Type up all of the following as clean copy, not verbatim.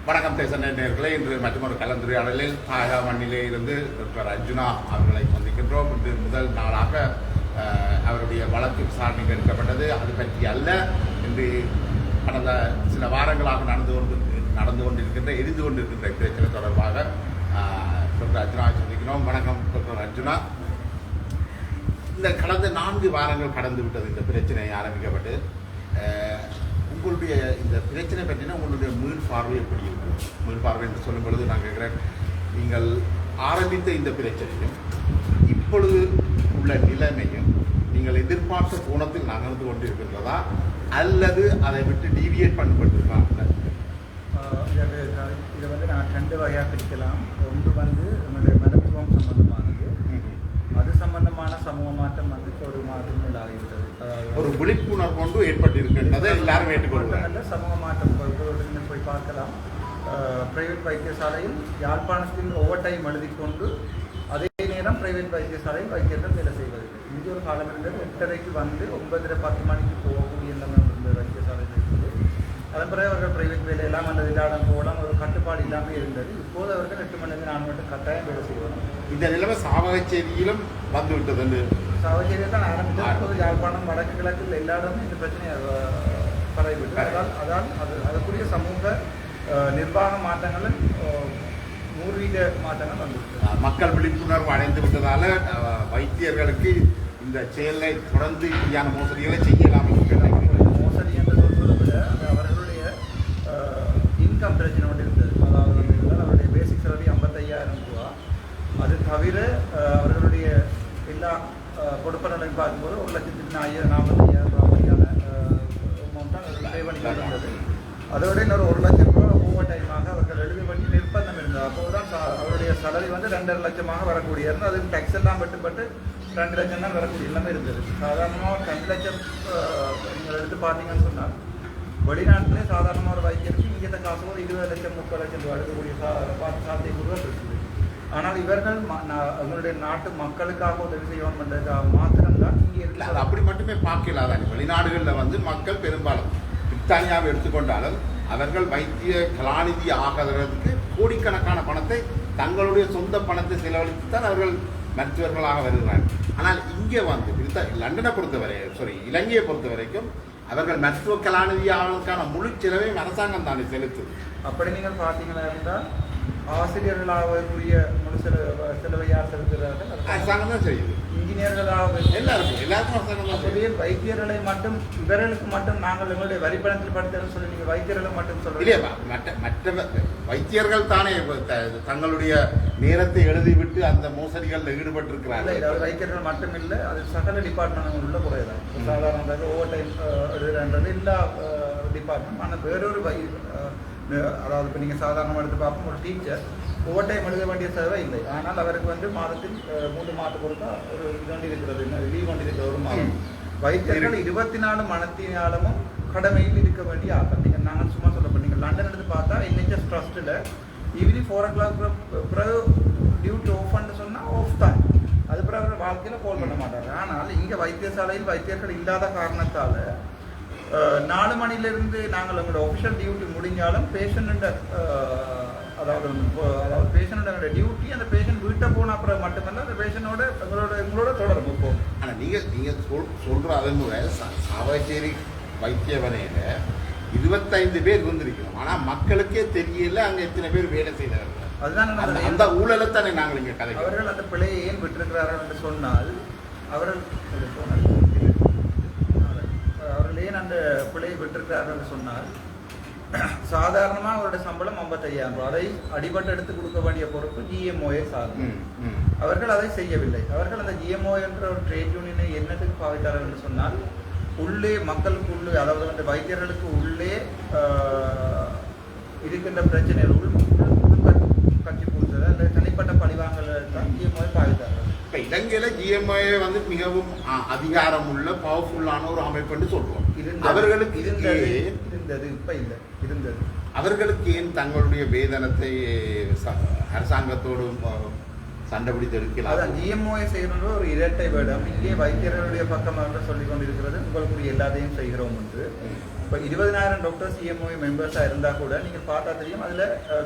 வணக்கம் தேச நேயர்களே, இன்று மற்றொரு கலந்துரையாடலில் தாயக மண்ணிலே இருந்து டாக்டர் அர்ஜுனா அவர்களை சந்திக்கின்றோம். இன்று முதல் நாளாக அவருடைய வழக்கு விசாரணைக்கு எடுக்கப்பட்டது. அது பற்றி அல்ல, இன்று கடந்த சில வாரங்களாக நடந்து கொண்டிருக்கின்ற எரிந்து கொண்டிருக்கின்ற பிரச்சனை தொடர்பாக டாக்டர் அர்ஜுனாவை சந்திக்கிறோம். வணக்கம் டாக்டர் அர்ஜுனா. இந்த கடந்த 4 வாரங்கள் கடந்து விட்டது இந்த பிரச்சனை ஆரம்பிக்கப்பட்டு. உங்களுடைய இந்த பிரச்சனை பற்றினா உங்களுடைய மீள் பார்வை எப்படி இருக்குது? மீள் பார்வை என்று சொல்லும் பொழுது நான் கேட்குறேன், நீங்கள் ஆரம்பித்த இந்த பிரச்சனையும் இப்பொழுது உள்ள நிலைமையும் நீங்கள் எதிர்பார்த்த கோணத்தில் நகர்ந்து கொண்டிருக்கின்றதா அல்லது அதை விட்டு டீவியேட் பண்ணப்பட்டிருக்காங்க? இதை நான் 2 வகையாக பிரிக்கலாம். ஒன்று நம்மளுடைய மருத்துவம் சம்பந்தமானது, அது சம்பந்தமான சமூக மாற்றம் ஒரு மாதங்கள் ஆகிவிட்டது. ஒரு விழிப்புணர்வு கொண்டு ஏற்பட்டிருக்கின்றது, எல்லாரும் ஏற்றுக்கொள்வாங்க. சமூக மாற்றம் போய் பார்க்கலாம். பிரைவேட் வைத்தியசாலையில் யாழ்ப்பாணத்தில் ஓவர் டைம் எழுதி கொண்டு அதே நேரம் பிரைவேட் வைத்தியசாலையில் வைத்தியர்கள் வேலை செய்வதில்லை. இங்கே ஒரு காலம் இருந்தது, 8:30க்கு வந்து 9:30-10 மணிக்கு போகக்கூடிய எண்ணம் இருந்தது வைத்தியசாலையில் இருக்குது. அதன் பிறகு அவர்கள் பிரைவேட் வேலையெல்லாம் அல்லது இல்லாடம் போகலாம், ஒரு கட்டுப்பாடு இல்லாமல் இருந்தது. இப்போது அவர்கள் 8 மணிலேருந்து 4 மணி கட்டாயம் வேலை செய்வாங்க. இந்த நிலைமை சாவகச்சேரியிலும் வந்துவிட்டது என்று சாவகச்சேரியை தான் ஆரம்பித்தது. இப்போது யாழ்ப்பாணம் வடக்கு கிழக்கில் எல்லா இடமும் இந்த பிரச்சனையை பரவிவிட்டு அதால் அதுக்குரிய சமூக நிர்வாக மாற்றங்களும் 100% மாற்றங்கள் வந்துவிட்டது. மக்கள் விழிப்புணர்வு அடைந்து விட்டதால வைத்தியர்களுக்கு இந்த செயலை தொடர்ந்து இப்படியான மோசடிகளை செய்யலாம். மோசடி என்று சொல்வதை விட அவர்களுடைய இன்கம் பிரச்சனை ஒன்று இருந்தது. அதாவது அவருடைய பேசிக் சேலரி 55,000 ரூபா. அது தவிர அவர்களுடைய எல்லா கொடுப்பனர்களையும் பார்க்கும்போது 1,40,000 ரூபா வரையான அமௌண்ட்டாக அவர்கள் பே பண்ணி இருந்தது. அதோட இன்னொரு 1 லட்சம் ரூபா ஓவர் டைமாக அவர்கள் எழுதி பண்ணி நிர்பந்தம் இருந்தது. அப்போது தான் அவருடைய சேலரி 2.5 லட்சமாக வரக்கூடிய இருந்தது. அது டேக்ஸ் எல்லாம் வெட்டுப்பட்டு 2 லட்சம் தான் வரக்கூடிய எல்லாமே இருந்தது. சாதாரணமாக 2 லட்சம் நீங்கள் எடுத்து பார்த்தீங்கன்னு சொன்னால் வெளிநாட்டிலே சாதாரணமாக ஒரு வைத்தியருக்கு இங்கே காசு ஒரு 20 லட்சம் 30 லட்சம் ரூபா எடுக்கக்கூடிய சாத்தியக்கூறுகள் இருக்குது. ஆனால் இவர்கள் அவங்களுடைய நாட்டு மக்களுக்காக உதவி செய்யணும் பண்ணுறதுக்காக மாத்திரம்தான் இங்கே இல்லை. அது அப்படி மட்டுமே பார்க்கலாதான். வெளிநாடுகளில் மக்கள் பெரும்பாலும் பிரித்தானியாவை எடுத்துக்கொண்டாலும் அவர்கள் வைத்திய கலாநிதி ஆகிறதுக்கு கோடிக்கணக்கான பணத்தை தங்களுடைய சொந்த பணத்தை செலவழித்து தான் அவர்கள் மருத்துவர்களாக வருகிறார்கள். ஆனால் இங்கே லண்டனை பொறுத்தவரை இலங்கையை பொறுத்த வரைக்கும் அவர்கள் மருத்துவ கலாநிதி ஆவதற்கான முழு செலவையும் அரசாங்கம் தானே செலுத்துது. அப்படி நீங்கள் பார்த்தீங்கன்னா இருந்தால் ஆசிரியர்களாகக்கூடிய முழு செலவை யார் செலுத்துகிறார்கள்? அரசாங்கம் தான் செய்யுது. இன்ஜினியர்களாக எல்லாருக்கும் வைத்தியர்களை மட்டும் இவர்களுக்கு மட்டும் நாங்கள் எங்களுடைய வரிப்பணத்தில் படித்தேன்னு சொல்லி நீங்கள் வைத்தியர்களை மட்டும் சொல்ல இல்லையா? மற்ற வைத்தியர்கள் தானே தங்களுடைய நேரத்தை எழுதிவிட்டு அந்த மோசடிகளில் ஈடுபட்டிருக்கிறார்கள். அதாவது வைத்தியர்கள் மட்டும் இல்லை, அது சகல டிபார்ட்மெண்ட் உள்ள குறையதான். சாதாரணமாக ஓவர் டைம் எழுதுறது எல்லா டிபார்ட்மெண்ட். ஆனால் வேறொரு அதாவது இப்போ நீங்கள் சாதாரணமாக எடுத்து பார்ப்போம், ஒரு டீச்சர் ஓவர் டைம் எழுத வேண்டிய சேவை இல்லை. ஆனால் அவருக்கு மாதத்தில் 3 மாதத்துக்கு ஒருக்கா ஒரு இது இருக்கிறது, லீவ் கொண்டு இருக்கிற ஒரு மாதம். வைத்தியர்கள் 24 மணித்தியாலமும் கடமையில் இருக்க வேண்டிய ஆட்டம். நீங்கள் நாங்கள் சும்மா சொல்லப்போ நீங்கள் லண்டன் எடுத்து பார்த்தா NHS ட்ரஸ்ட்டில் ஈவினிங் 4 o'clock பிறகு டியூட்டி ஆஃப்னு சொன்னால் ஆஃப் தான். அது பிறகு அவர் வாழ்க்கையில் கால் பண்ண மாட்டாங்க. ஆனால் இங்கே வைத்தியசாலையில் வைத்தியர்கள் இல்லாத காரணத்தால் 4 மணிலேருந்து நாங்கள் எங்களோட ஒஃபிஷியல் டியூட்டி முடிஞ்சாலும் பேஷண்ட அதாவது பேஷண்டோட டியூட்டி அந்த பேஷண்ட் வீட்டை போன அப்புறம் மட்டுமல்ல அந்த பேஷண்டோட எங்களோட தொடர்பு போகும். ஆனால் நீங்கள் சொல்கிற அதனுடைய சாவகச்சேரி வைத்தியவனையில் 25 பேர் இருந்திருக்கணும். ஆனால் மக்களுக்கே தெரியல அங்கே எத்தனை பேர் வேலை செய்தார்கள். அதுதான் அந்த ஊழலைத்தானே நாங்கள் இங்கே கதை. அவர்கள் அந்த பிழையை ஏன் விட்டிருக்கிறார்கள் என்று சொன்னால் அவர்கள் ஏன் அந்த பிழையை விட்டிருக்கிறார்கள் என்று சொன்னால் சாதாரணமாக அவருடைய சம்பளம் 55,000 ரூபாய். அதை அடிபட்டு எடுத்து கொடுக்க வேண்டிய பொறுப்பு GMOயை சார்ந்தது. அவர்கள் அதை செய்யவில்லை. அவர்கள் அந்த GMO என்ற ஒரு ட்ரேட் யூனியனை என்னத்துக்கு பாவித்தார்கள் என்று சொன்னால் உள்ளே மக்களுக்கு உள்ளே, அதாவது வைத்தியர்களுக்கு உள்ளே இருக்கின்ற பிரச்சனைகள் கட்சி பூசல் அல்லது தனிப்பட்ட பழிவாங்கல் தான் GMOயை பாவித்தார்கள். இப்போ இலங்கையில் GMOயை மிகவும் அதிகாரம் உள்ள பவர்ஃபுல்லான ஒரு அமைப்புன்னு சொல்லுவோம். அவர்களுக்கு இருந்தது, இப்போ இல்லை இருந்தது. அவர்களுக்கு ஏன் தங்களுடைய வேதனத்தை அரசாங்கத்தோடு சண்டை பிடித்து எடுக்கலாம்? அதான் GMOயை செய்யறது ஒரு இரட்டை வேடம். இங்கே வைத்தியர்களுடைய பக்கம் சொல்லிக் கொண்டிருக்கிறது, உங்களுக்கு எல்லாத்தையும் செய்கிறோம் என்று. இப்போ 20,000 டாக்டர்ஸ் இஎம்ஓ மெம்பர்ஸாக இருந்தால் கூட நீங்கள் பார்த்தா தெரியும் அதில்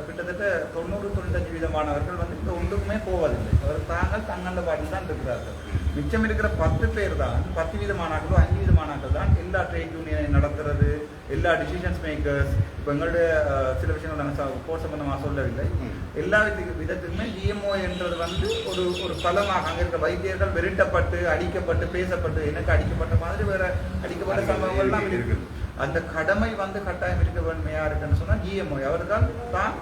கிட்டத்தட்ட 90-95% வந்து இந்த ஒன்றுக்குமே போவதில்லை. அவர் தாங்கள் தங்கள பாட்டில் தான் இருக்கிறார்கள். மிச்சம் இருக்கிற 10 பேர் தான் 10% 5% தான் எல்லா ட்ரேட் யூனியனை நடத்துறது, எல்லா டிசிஷன்ஸ் மேக்கர்ஸ். இப்போ எங்களுடைய சில விஷயங்கள் நாங்கள் போர் சம்பந்தமாக சொல்லவில்லை. எல்லா விதத்துக்குமே ஜிஎம்ஓ என்றது வந்து ஒரு பலமாக அங்கே இருக்கிற வைத்தியர்கள் வெறுட்டப்பட்டு அடிக்கப்பட்டு பேசப்பட்டு எனக்கு அடிக்கப்பட்ட மாதிரி வேற அடிக்கப்பட்ட சம்பவங்கள்லாம் இருக்குது. அந்த கடமை வந்து கட்டாயம் இருக்க வேண்டுமையா இருக்குன்னு சொன்னால் ஜிஎம்ஓ அவர்கள் தான்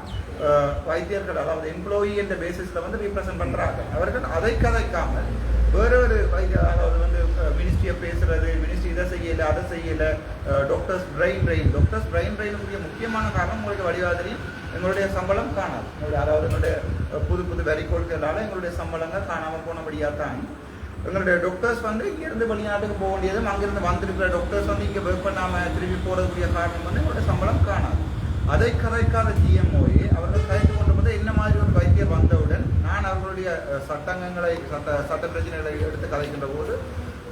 வைத்தியர்கள் அதாவது எம்ப்ளாயி என்ற பேசிஸில் வந்து ரீப்ரசென்ட் பண்ணுறாங்க. அவர்கள் அதை கதைக்காமல் வேற ஒரு அதாவது வந்து மினிஸ்ட்ரியை பேசுறது, மினிஸ்ட்ரி இதை செய்யலை அதை செய்யலை, டாக்டர்ஸ் பிரெயினுடைய முக்கியமான காரணம் உங்களுக்கு வடிவாதிரியும் எங்களுடைய சம்பளம் காணாது. அதாவது எங்களுடைய புது வரிக்கோள்களால் எங்களுடைய சம்பளங்கள் காணாமல் போனபடியாக தான் எங்களுடைய டாக்டர்ஸ் வந்து இங்கேருந்து வெளிநாட்டுக்கு போக வேண்டியதும் அங்கிருந்து வந்திருக்கிற டாக்டர்ஸ் வந்து இங்கே ஒர்க் பண்ணாமல் திரும்பி போகிறதுக்குரிய காரணம் வந்து எங்களுடைய சம்பளம் காணாது. அதை கதைக்காத ஜிஎம்ஓயை அவர்கள் கதைத்து கொண்டு போது என்ன மாதிரி ஒரு வைத்தியர் வந்தவுடன் நான் அவர்களுடைய சட்ட பிரச்சனைகளை எடுத்து கதைக்கின்ற போது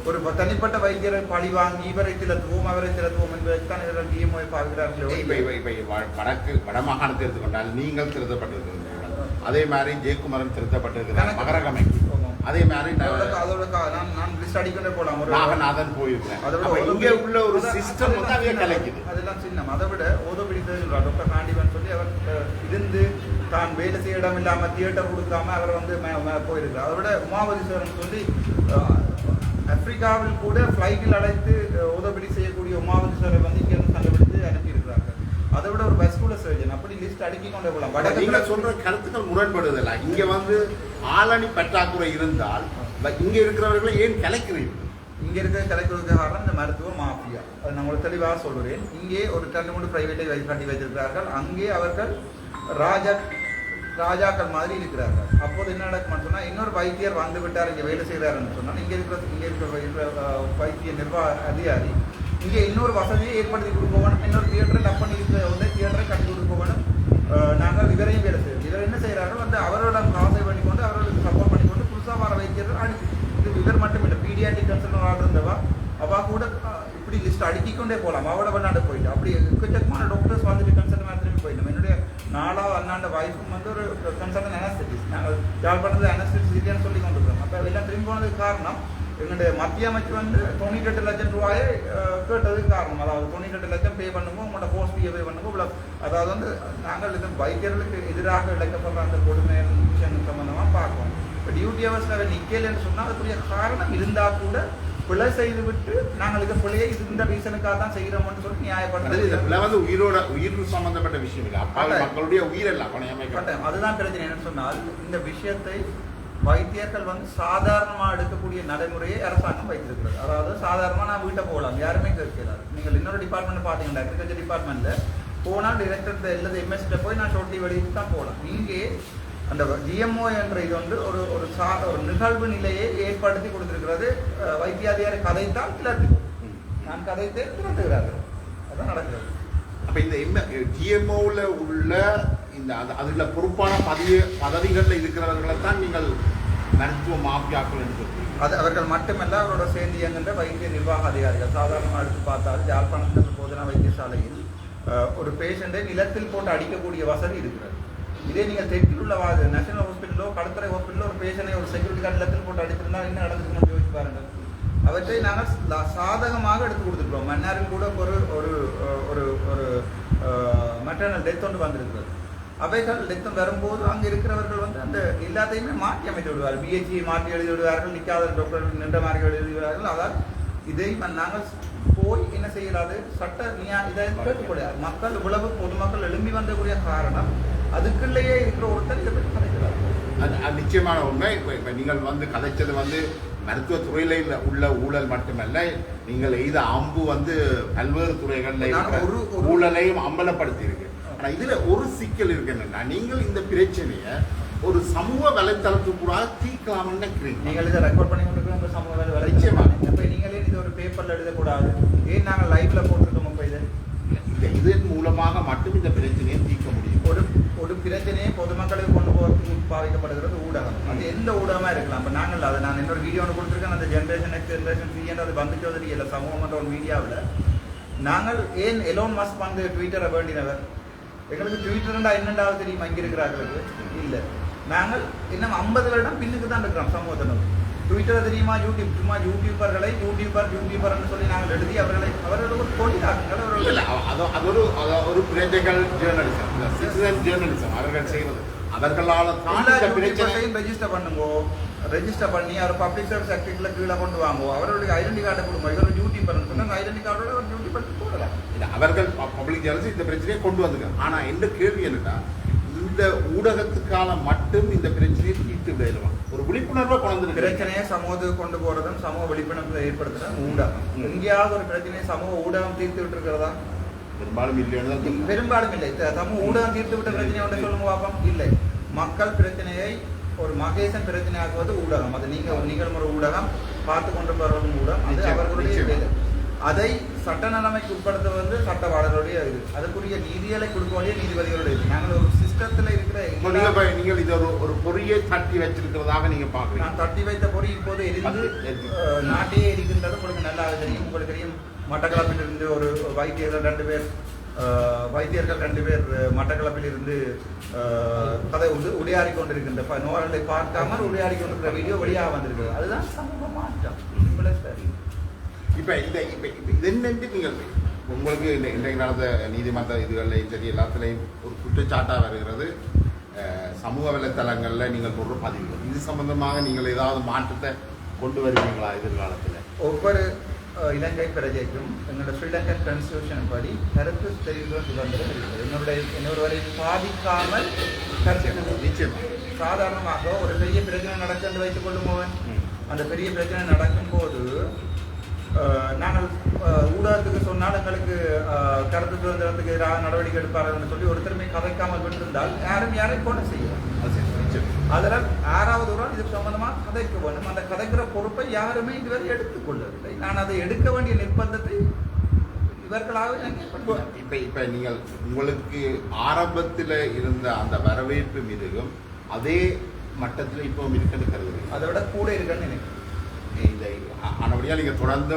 ஒரு தனிப்பட்ட வைத்தியரை பழி வாங்கி இவரை திலத்துவோம் அவரை திலத்துவோம் என்பதற்கான இவர்கள் ஜிஎம்ஓவை பார்க்கிறார்கள். வடமாகாணத்தை எடுத்துக்கொண்டால் நீங்கள் திருத்தப்பட்டிருக்கிறீர்கள், அதே மாதிரி ஜெயக்குமாரன் திருத்தப்பட்டிருக்கிறார், மகரகமை அதே மாதிரி அதோட நான் லிஸ்ட் அடிக்கொண்டே போலாம். நாகநாதன் போயிருக்கிறேன். அதோட இங்கே உள்ள ஒரு சிஸ்டம் வந்து அதையே கலைக்குது. அதெல்லாம் சின்னம். அதை விட ஓதோபிடி டாக்டர் காண்டிவன் சொல்லி அவர் இருந்து தான் வேலை செய்ய இடம் இல்லாமல் தியேட்டர் கொடுக்காம அவர் வந்து போயிருக்கிறார். அதை விட உமாவதீஸ்வரன் சொல்லி ஆப்பிரிக்காவில் கூட ஃப்ளைட்டில் அழைத்து உதவி செய்யக்கூடிய உமாவதீஸ்வரரை வந்து இங்கிருந்து கண்டுபிடித்து அனுப்பியிருக்கிறார்கள். அதை விட ஒரு பஸ்குலர் சர்ஜன் அப்படி லிஸ்ட் அடுக்கி கொண்டே போகலாம். நீங்க சொல்ற கருத்துக்கள் முரண்படுதல்ல. இங்க வந்து ஆளணி பற்றாக்குறை இருந்தால் இங்க இருக்கிறவர்களை ஏன் கலைக்கிறீர்கள்? இங்க இருக்கிற கலைக்கிறதுக்கு காரணம் இந்த மருத்துவ மாஃபியா. அதை நான் உங்களுக்கு தெளிவாக சொல்கிறேன். இங்கே ஒரு 2-3 பிரைவேட்டை கட்டி வைத்திருக்கிறார்கள். அங்கே அவர்கள் ராஜாக்கள் மாதிரி இருக்கிறார்கள். அப்போது என்ன நடக்கும்னு சொன்னால் இன்னொரு வைத்தியர் வந்து விட்டார் இங்கே வேலை செய்கிறாருன்னு சொன்னால் இங்கே இருக்கிற வைத்திய நிர்வாக அதிகாரி இங்கே இன்னொரு வசதியை ஏற்படுத்தி கொடுக்க வேணும், இன்னொரு தியேட்டரை டப் பண்ணி இருக்கிற உடனே தியேட்டரை கட்டி கொடுக்க வேணும். நாங்கள் இவரையும் வேலை செய்வோம். இவர் என்ன செய்கிறார்கள் வந்து அவரோட காசை பண்ணிக்கொண்டு அவர்களுக்கு சப்போர்ட் பண்ணிக்கொண்டு புதுசாக வர வைத்தியர்கள் அடிச்சு இது இவர் மட்டும் இல்லை, பீடியாட்டிக் கன்சல்டன் ஆர்டர் இருந்தவா அவள் கூட இப்படி லிஸ்ட் அடுக்கிக்கொண்டே போகலாம். அவளோட வெளிநாடு போயிட்டு அப்படி எக்கச்சக்கமான டாக்டர்ஸ் வந்துட்டு கன்சல்டன் திரும்பி போயிட்டோம். என்னுடைய 4வது அண்ணாண்ட வைஃபும் வந்து ஒரு கன்சல்டன் அனஸ்தட்டிஸ்ட். நாங்கள் யாழ்ப்பாணத்தில் அனஸ்தட்டிஸ்ட்னு சொல்லி கொண்டிருக்கோம். அப்போ எல்லாம் திரும்பி போனதுக்கு காரணம் எங்களுடைய மத்திய அமைச்சு வந்து 98 லட்சம் ரூபாயை கேட்டதுக்கு காரணம். அதாவது 98 லட்சம் பே பண்ணுவோம், உங்களோட போஸ்ட் பே பண்ணுவோம். இவ்வளோ அதாவது வந்து நாங்கள் இது வைத்தியர்களுக்கு எதிராக இழைக்கப்படுற அந்த கொடுமை விஷயம் சம்பந்தமாக பார்க்கணும். இப்போ டியூட்டி ஹவர்ஸில் நிற்கலன்னு சொன்னால் அதுக்குரிய காரணம் இருந்தால் கூட பிழை செய்து விட்டு நாங்கள் இந்த பிள்ளையை இந்த ரீசனுக்காக தான் செய்கிறோம்னு சொல்லி நியாயப்படுறது உயிர் சம்பந்தப்பட்ட விஷயம் இல்லை, மக்களுடைய உயிரெல்லாம் அதுதான் பிரச்சனை. என்னன்னு சொன்னால் இந்த விஷயத்தை வைத்தியர்கள் வந்து சாதாரணமாக எடுக்கக்கூடிய நடைமுறையை அரசாங்கம் வைத்திருக்கிறது. அதாவது சாதாரணமாக நான் வீட்டை போகலாம், யாருமே கேட்கிறார். நீங்கள் இன்னொரு டிபார்ட்மெண்ட் பார்த்தீங்கன்னா அக்ரிகல்ச்சர் டிபார்ட்மெண்ட்டில் போனால் டிரெக்டர் எல்லாது எம்எஸ்கிட்ட போய் நான் ஷோட்டி வெளியிட்டு தான் போகலாம். இங்கே அந்த ஜிஎம்ஓ என்ற இது வந்து ஒரு நிகழ்வு நிலையை ஏற்படுத்தி கொடுத்திருக்கிறது. வைத்தியாதிகாரி கதைத்தான் கிளர்த்துக்கும், நான் கதைத்தே திரட்டுகிறார்கள். அதான் நடக்கிறது. அப்போ இந்த ஜிஎம்ஓவில் உள்ள இந்த அதுல பொறுப்பான பதவிகளில் இருக்கிறவர்களை தான் நீங்கள் மருத்துவ மாஃபியாக்கள் என்று சொல்றீங்க. அது அவர்கள் மட்டுமல்ல, அவரோட சேர்ந்து இயங்குகின்ற வைத்திய நிர்வாக அதிகாரிகள். சாதாரணமாக எடுத்து பார்த்தால் யாழ்ப்பாணத்தில் போதனா வைத்தியசாலையில் ஒரு பேஷண்ட்டை நிலத்தில் போட்டு அடிக்கக்கூடிய வசதி இருக்கிறது. இதே நீங்கள் தெற்கில் உள்ள நேஷனல் ஹாஸ்பிட்டலோ கடற்கரை ஹாஸ்பிட்டலோ ஒரு பேஷண்டை ஒரு செக்யூரிட்டி கார்டு நிலத்தில் போட்டு அடித்திருந்தால் என்ன நடந்துருக்கணும்னு யோசிச்சு பாருங்கள். அவற்றை நாங்கள் சாதகமாக எடுத்து கொடுத்துருக்கோம். மன்னாரில் கூட ஒரு ஒரு ஒரு ஒரு மெட்டர்னல் டெத் ஒன்று வந்திருக்கிறது. அவைகள் டெத்தம் வரும்போது அங்கே இருக்கிறவர்கள் வந்து அந்த எல்லாத்தையுமே மாற்றி அமைத்து விடுவார்கள். பிஹெச்சியை மாற்றி எழுதி விடுவார்கள், நிற்காத டாக்டர்கள் நின்ற மாதிரி எழுதி விடுவார்கள். அதாவது இதை நாங்கள் போய் என்ன செய்யலாது சட்ட இதை கேட்கக்கூடாது. மக்கள் இவ்வளவு பொதுமக்கள் எழும்பி வந்தக்கூடிய காரணம் அதுக்குள்ளேயே இருக்கிற ஒருத்தர் இதை பற்றி கதைக்கிறார்கள். நிச்சயமான உண்மை. இப்போ நீங்கள் வந்து கதைச்சது வந்து மருத்துவத்துறையில உள்ள ஊழல் மட்டுமல்ல, நீங்கள் எய்த அம்பு வந்து பல்வேறு துறைகளில் ஊழலையும் அம்பலப்படுத்தி இருக்கு. ஆனால் இதுல ஒரு சிக்கல் இருக்கு என்னன்னா, நீங்கள் இந்த பிரச்சனையை ஒரு சமூக வலைத்தளத்துக்கு கூட தீர்க்கலாம்னு நினைக்கிறீங்க. நீங்கள் இதை ரெக்கார்ட் பண்ணி கொண்டிருக்கிற சமூக வலை நிச்சயமாக இப்போ நீங்களே இது ஒரு பேப்பர்ல எழுதக்கூடாது. ஏன் நாங்கள் லைவ்ல போட்டிருக்கோம். இப்போ இதன் மூலமாக மட்டும் இந்த பிரச்சனையை தீர்க்க முடியும். ஒரு பிரச்சனையை பொதுமக்களுக்கு கொண்டு போகிறதுக்கு பாதிக்கப்படுகிறது ஊடகம். அது எந்த ஊடகமாக இருக்கலாம். இப்போ நாங்கள் அதை நான் இன்னொரு வீடியோ ஒன்று கொடுத்துருக்கேன். அந்த ஜென்ரேஷன் எக்ஸ் ஜென்ரேஷன் சி என்று அது வந்துட்டு இல்லை சமூகம் என்ற ஒரு மீடியாவில் நாங்கள் ஏன் எலோன் மஸ்க் வந்து ட்விட்டரை வேண்டினவர்? எங்களுக்கு ட்விட்டர்ண்டா என்னென்றாவது தெரியுமா இங்கே இருக்கிறார்களுக்கு? இல்லை. நாங்கள் இன்னும் 50 வருடம் பின்னுக்கு தான் இருக்கிறோம் சமூகத்தினர். ட்விட்டர் தெரியுமா? யூடியூப் சும்மா யூடியூபர்களை யூடியூபர்னு சொல்லி நாங்கள் எழுதி அவர்கள் ஒரு தொழிலாக்குங்கள். ஒரு பிரஜைகள் ஜேர்னலிசம், சிட்டிசன் ஜேர்னலிசம் அவர்கள் செய்வது. அவர்களால் ரெஜிஸ்டர் பண்ணுங்க, ரெஜிஸ்டர் பண்ணி அவர் பப்ளிக் சர்வீஸ் ஆக்டிவ்ல கீழே கொண்டு வாங்குவோம். அவருடைய ஐடென்டி கார்டை கொடுங்க. இவர் யூடியூபர் சொன்னாங்க, ஐடென்டி கார்டோட ஒரு யூடியூபர் போடலாம். அவர்கள் பப்ளிக் ஜேர்னலிசம் இந்த பிரச்சனையை கொண்டு வந்துருக்காங்க. ஆனா எந்த கேள்வி என்னன்னா, இந்த ஊடகத்துக்கால மட்டும் இந்த பிரச்சனையை தீர்த்து விடலாம். ஒரு விழிப்புணர்வை கொண்டு பிரச்சனையை சமூகத்துக்கு கொண்டு போறதும் சமூக விழிப்புணர்வு ஏற்படுத்துறது ஊடகம். எங்கேயாவது ஒரு பிரச்சனையை சமூக ஊடகம் தீர்த்து விட்டு இருக்கிறதா? பெரும்பாலும் இல்லை. பெரும்பாலும் இல்லை. சமூக ஊடகம் தீர்த்து விட்ட பிரச்சனை ஒன்று சொல்லுங்க பாப்போம். இல்லை. மக்கள் பிரச்சனையை ஒரு மகேசன் பிரச்சனையாக்குவது ஊடகம். அது நீங்கள் ஒரு ஊடகம் பார்த்து கொண்டு போறவங்க ஊடகம். அது அவர்களுடைய வேலை. அதை சட்ட நிலைமைக்கு உட்படுத்துவது சட்டவாளர்களுடைய இது. அதுக்குரிய நீதிகளை கொடுக்க வேண்டிய நீதிபதிகளுடைய இது. நாங்கள் ஒரு சிஸ்டத்தில் இருக்கிற நீங்கள் இது ஒரு பொறியை தட்டி வச்சிருக்கிறதாக நீங்க பாக்குறீங்க. நான் தட்டி வைத்த பொறி இப்போது எரிந்து நாட்டையே இருக்கின்றது. உங்களுக்கு நல்லா தெரியும். உங்களுக்கு தெரியும், மட்டக்களப்பில் இருந்து ஒரு வைத்தியர்கள் 2 பேர் மட்டக்களப்பில் இருந்து கதை உடையாடி கொண்டிருக்கின்ற நோயாளர்களை பார்க்காமல் உடையாடி கொண்டிருக்கிற வீடியோ வெளியாக வந்திருக்கிறது. அதுதான் சமூக மாற்றம். சரி. இப்ப என்னென்று நீங்கள் உங்களுக்கு இன்றைக்கு நடந்த நீதிமன்ற இதுகள்லையும் சரி எல்லாத்துலேயும் ஒரு குற்றச்சாட்டா வருகிறது, சமூக வலைத்தளங்கள்ல நீங்கள் போடுற பதிவுகள் இது சம்பந்தமாக நீங்கள் ஏதாவது மாற்றத்தை கொண்டு வருவீங்களா எதிர்காலத்தில்? ஒவ்வொரு இலங்கை பிரஜைக்கும் எங்களோட ஸ்ரீலங்கன் கான்ஸ்டிடியூஷன் படி கருத்து தெரிவிக்கிற சுதந்திரம் இருக்கிறது. என்னொருவரை பாதிக்காமல் கருத்து நிச்சயமா. சாதாரணமாக ஒரு பெரிய பிரச்சனை நடக்குன்னு வைத்துக் கொள்ளும்போது, அந்த பெரிய பிரச்சனை நடக்கும் போது நாங்கள் ஊடகத்துக்கு சொன்னால் எங்களுக்கு கருத்து சுதந்திரத்துக்கு எதிராக நடவடிக்கை எடுப்பார்கள் சொல்லி ஒருத்தருமே கதைக்காமல் விட்டிருந்தால் யாரையும் கொண்டு செய்யும். அதனால் 6வது ஒரு இது சம்பந்தமாக கதைக்க வேண்டும். அந்த கதைக்கிற பொறுப்பை யாருமே இதுவரை எடுத்துக்கொள்ளவில்லை. நான் அதை எடுக்க வேண்டிய நிர்பந்தத்தை இவர்களாக இப்ப நீங்கள் உங்களுக்கு ஆரம்பத்தில் இருந்த அந்த வரவேற்பு மீதும் அதே மட்டத்தில் இப்போ இருக்குன்னு கருதுங்க. அதை விட கூட இருக்குன்னு நினைக்கிறேன். ஆனபடியா நீங்க தொடர்ந்து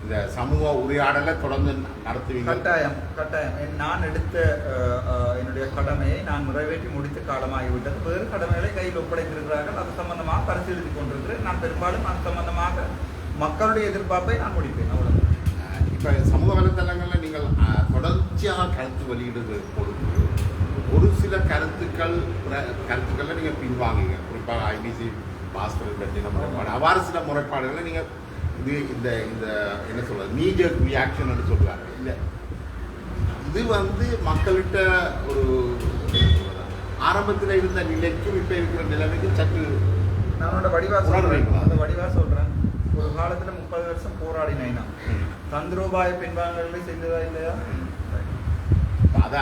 இந்த சமூக உரையாடலை தொடர்ந்து நடத்துவீங்க? கட்டாயம். நான் எடுத்த என்னுடைய கடமையை நான் நிறைவேற்றி முடித்த காலமாகிவிட்டது. வேறு கடமைகளை கையில் ஒப்படைத்திருக்கிறார்கள். அது சம்பந்தமாக பரிசீலித்துக் கொண்டிருக்கிறேன். நான் பெரும்பாலும் அது சம்பந்தமாக மக்களுடைய எதிர்பார்ப்பை நான் முடிப்பேன். அவ்வளவு. இப்ப சமூக வலைத்தளங்கள்ல நீங்கள் தொடர்ச்சியாக கருத்து வெளியிடுவது பொழுது ஒரு சில கருத்துக்கள்ல நீங்க பின்வாங்குங்க. குறிப்பாக ஐபிசி பாஸ்கர் பற்றின முறைப்பாடு, அவ்வாறு சில முறைப்பாடுகளை நீங்க இந்த என்ன சொல்றது நீஜர் ரியாக்ஷன் சொல்றாங்க. இல்ல, இது மக்கள்கிட்ட ஒரு ஆரம்பத்தில் இருந்த நிலைக்கும் இப்ப இருக்கிற நிலைமைக்கும் சற்று நான் வடிவா சொல்றேன். ஒரு காலத்துல 30 வருஷம் போராடினேன். தந்திரோபாய பின்வாங்கல்களை செய்ததா இல்லையா?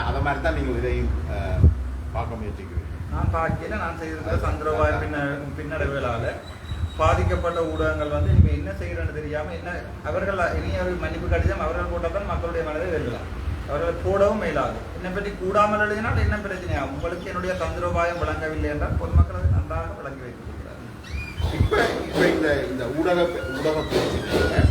அதை மாதிரி தான் நீங்கள் இதையும் பார்க்க முயற்சிக்கிறீங்க. நான் பார்க்கல. நான் செய்திருந்த தந்திரோபாய பின்னடைவுகளால பாதிக்கப்பட்ட ஊடகங்கள் நீங்க என்ன செய்யறன்னு தெரியாம என்ன அவர்கள் இனி அவர்கள் மன்னிப்பு கடிதம் அவர்கள் போட்டால் மக்களுடைய மனதை வெல்லலாம். அவர்கள் போடவும் மேலாது. என்னை பற்றி கூடாமல் எழுதினால் என்ன பிரச்சனையா? உங்களுக்கு என்னுடைய தந்திரோபாயம் விளங்கவில்லை என்றால் பொதுமக்களை நன்றாக விளங்கி வைத்திருக்கிறார். இப்ப இந்த ஊடக பிரச்சனை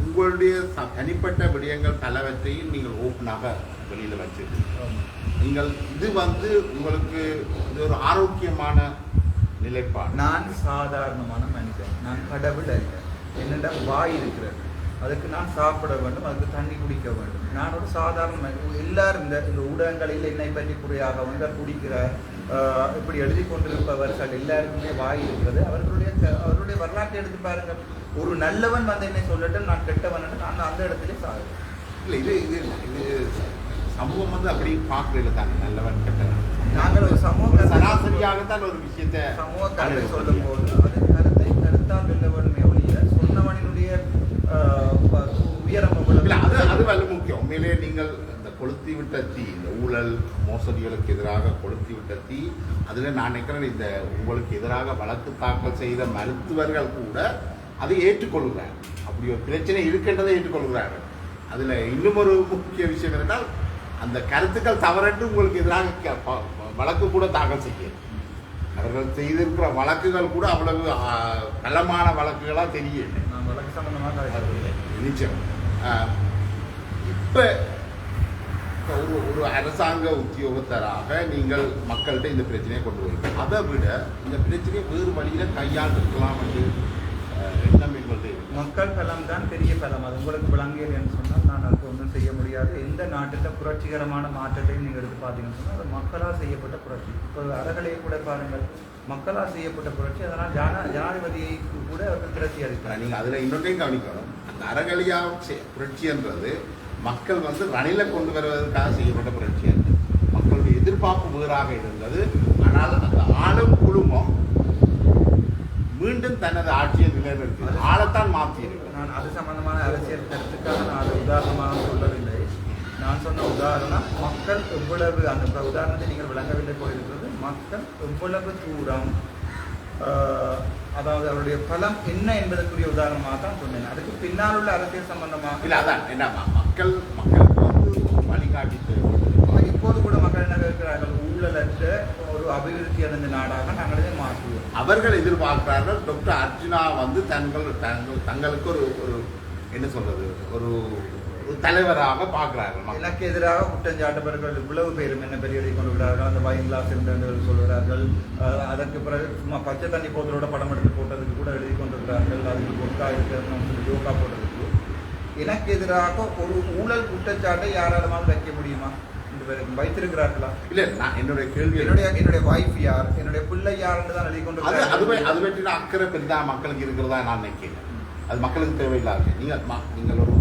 உங்களுடைய தனிப்பட்ட விடயங்கள் பலவற்றையும் நீங்கள் ஓப்பனாக வெளியில வச்சிருக்கீங்க. நீங்கள் இது உங்களுக்கு இது ஒரு ஆரோக்கியமான நிலைப்பாடு. நான் சாதாரணமான மனிதன். நான் கடவுள் அல்ல. என்னிடம் வாய் இருக்கிறது. அதுக்கு நான் சாப்பிட வேண்டும், அதுக்கு தண்ணி குடிக்க வேண்டும். நான் ஒரு சாதாரண எல்லாரும் இந்த ஊடகங்களில் என்னை பற்றி குறையாக குடிக்கிற இப்படி எழுதி கொண்டிருப்பவர்கள் எல்லாருக்குமே வாய் இருக்கிறது. அவர்களுடைய வரலாற்றை எடுத்து பாருங்கள். ஒரு நல்லவன் என்னை சொல்லட்டும், நான் கெட்டவன் நான் அந்த இடத்துல சாகுறேன். இல்லை, இது சமூகம் அப்படி பார்க்கல தானே, நல்லவன் கெட்டவன். நாங்கள் ஒரு சமூக சராசரியாகத்தான் ஒரு விஷயத்தை சமூக கருத்தை சொல்லும் போது அது கருத்தால் வெல்ல வேண்டுமே ஒழிய சொன்னவனினுடைய உயரம் அது வல்ல முக்கியம். உண்மையிலேயே நீங்கள் இந்த கொளுத்தி விட்ட தீ, இந்த ஊழல் மோசடிகளுக்கு எதிராக கொளுத்தி விட்ட தீ, அதில் நான் நினைக்கிறேன் இந்த உங்களுக்கு எதிராக வழக்கு தாக்கல் செய்த மருத்துவர்கள் கூட அதை ஏற்றுக்கொள்கிறார். அப்படி ஒரு பிரச்சனை இருக்கின்றதை ஏற்றுக்கொள்கிறார்கள். அதில் இன்னும் ஒரு முக்கிய விஷயம் என்னென்னால் அந்த கருத்துக்கள் தவறன்று உங்களுக்கு எதிராக வழக்கு கூட தாக்கல் செய்ய அவர்கள் செய்திருக்கிற வழக்குகள் கூட அவ்வளவு பலமான வழக்குகளாக தெரியல. வழக்கு சம்பந்தமாக நிச்சயம் இப்போ ஒரு அரசாங்க உத்தியோகத்தராக நீங்கள் மக்கள்கிட்ட இந்த பிரச்சனையை கொண்டு வரீங்க. அதை விட இந்த பிரச்சனையை வேறு வழியில் கையாண்டிருக்கலாம் என்று எண்ணம் என்பது மக்கள் பலம் தான் பெரிய பலம். அது உங்களுக்கு விளங்கியது என்று சொன்னால் நான் அதுக்கு ஒன்றும் செய்ய முடியாது. எந்த நாட்டில் புரட்சிகரமான மாற்றத்தையும் நீங்கள் எடுத்து பார்த்தீங்கன்னு சொன்னால் அது மக்களால் செய்யப்பட்ட புரட்சி. இப்போ அறகலையை கூட பாருங்கள், மக்களால் செய்யப்பட்ட புரட்சி. அதனால் ஜனாதிபதியை கூட அவர்கள் திரட்சி அளிக்கிறார். நீங்கள் அதில் இன்னொன்றையும் கவனிக்கணும். அந்த அறகலியா புரட்சி என்றது மக்கள் ரணிலை கொண்டு வருவதற்காக செய்யப்பட்ட புரட்சி என்று மக்களுடைய எதிர்பார்ப்பு வேறாக இருந்தது. ஆனால் அந்த ஆளும் குழுமம் மீண்டும் தனது ஆட்சியை நிலைநிறுத்தி ஆளத்தான் மாற்றியிருக்கு. நான் அது சம்பந்தமான அரசியல் கருத்துக்காக நான் அதை உதாரணமாக சொல்லவில்லை. நான் சொன்ன உதாரணம் மக்கள் எவ்வளவு, அந்த உதாரணத்தை நீங்கள் விளங்கவில்லை போயிருக்கிறது. மக்கள் எவ்வளவு தூரம், அதாவது அவருடைய பலம் என்ன என்பதற்குரிய உதாரணமாக தான் சொன்னேன். அதுக்கு பின்னால் உள்ள அரசியல் சம்பந்தமாக இல்லை, அதான் என்ன மக்களுக்கு வழிகாட்டி இப்போது கூட மக்கள் என்ன இருக்கிறார்கள், ஊழலற்ற ஒரு அபிவிருத்தி அடைந்த நாடாக நாங்களே மாற்றுவோம். அவர்கள் எதிர்பார்க்கிறார்கள் டாக்டர் அர்ஜுனா தங்களுக்கு ஒரு என்ன சொல்றது, ஒரு தலைவராக பார்க்கிறார்கள். எனக்கு எதிராக குற்றஞ்சாட்டவர்கள் இவ்வளவு பேரும் என்ன பெரிய எழுதி கொண்டு விடுறார்கள். அந்த வைன் கிளாஸ் என்று சொல்கிறார்கள். அதற்கு பிறகு சும்மா பச்சை தண்ணி போத்தலோட படம் எடுத்து போட்டதுக்கு கூட எழுதி கொண்டிருக்கிறார்கள். அதுக்கு பொக்கா இருக்கிறதுன்னு சொல்லி யோகா போட்டதுக்கு எனக்கு எதிராக ஒரு ஊழல் குற்றச்சாட்டை யாராலும் வைக்க முடியுமா? வைத்திருக்கிறார்களா? இல்ல, நான் என்னுடைய கேள்வி, என்னுடைய வைஃப் யார், என்னுடைய பிள்ளை யாருன்னு தான் எழுதி கொண்டு அது பற்றி அக்கறை பெரிதா மக்களுக்கு இருக்கிறதா நான் நினைக்கிறேன். அது மக்களுக்கு தேவையில்லாது. நீங்கள் ஒரு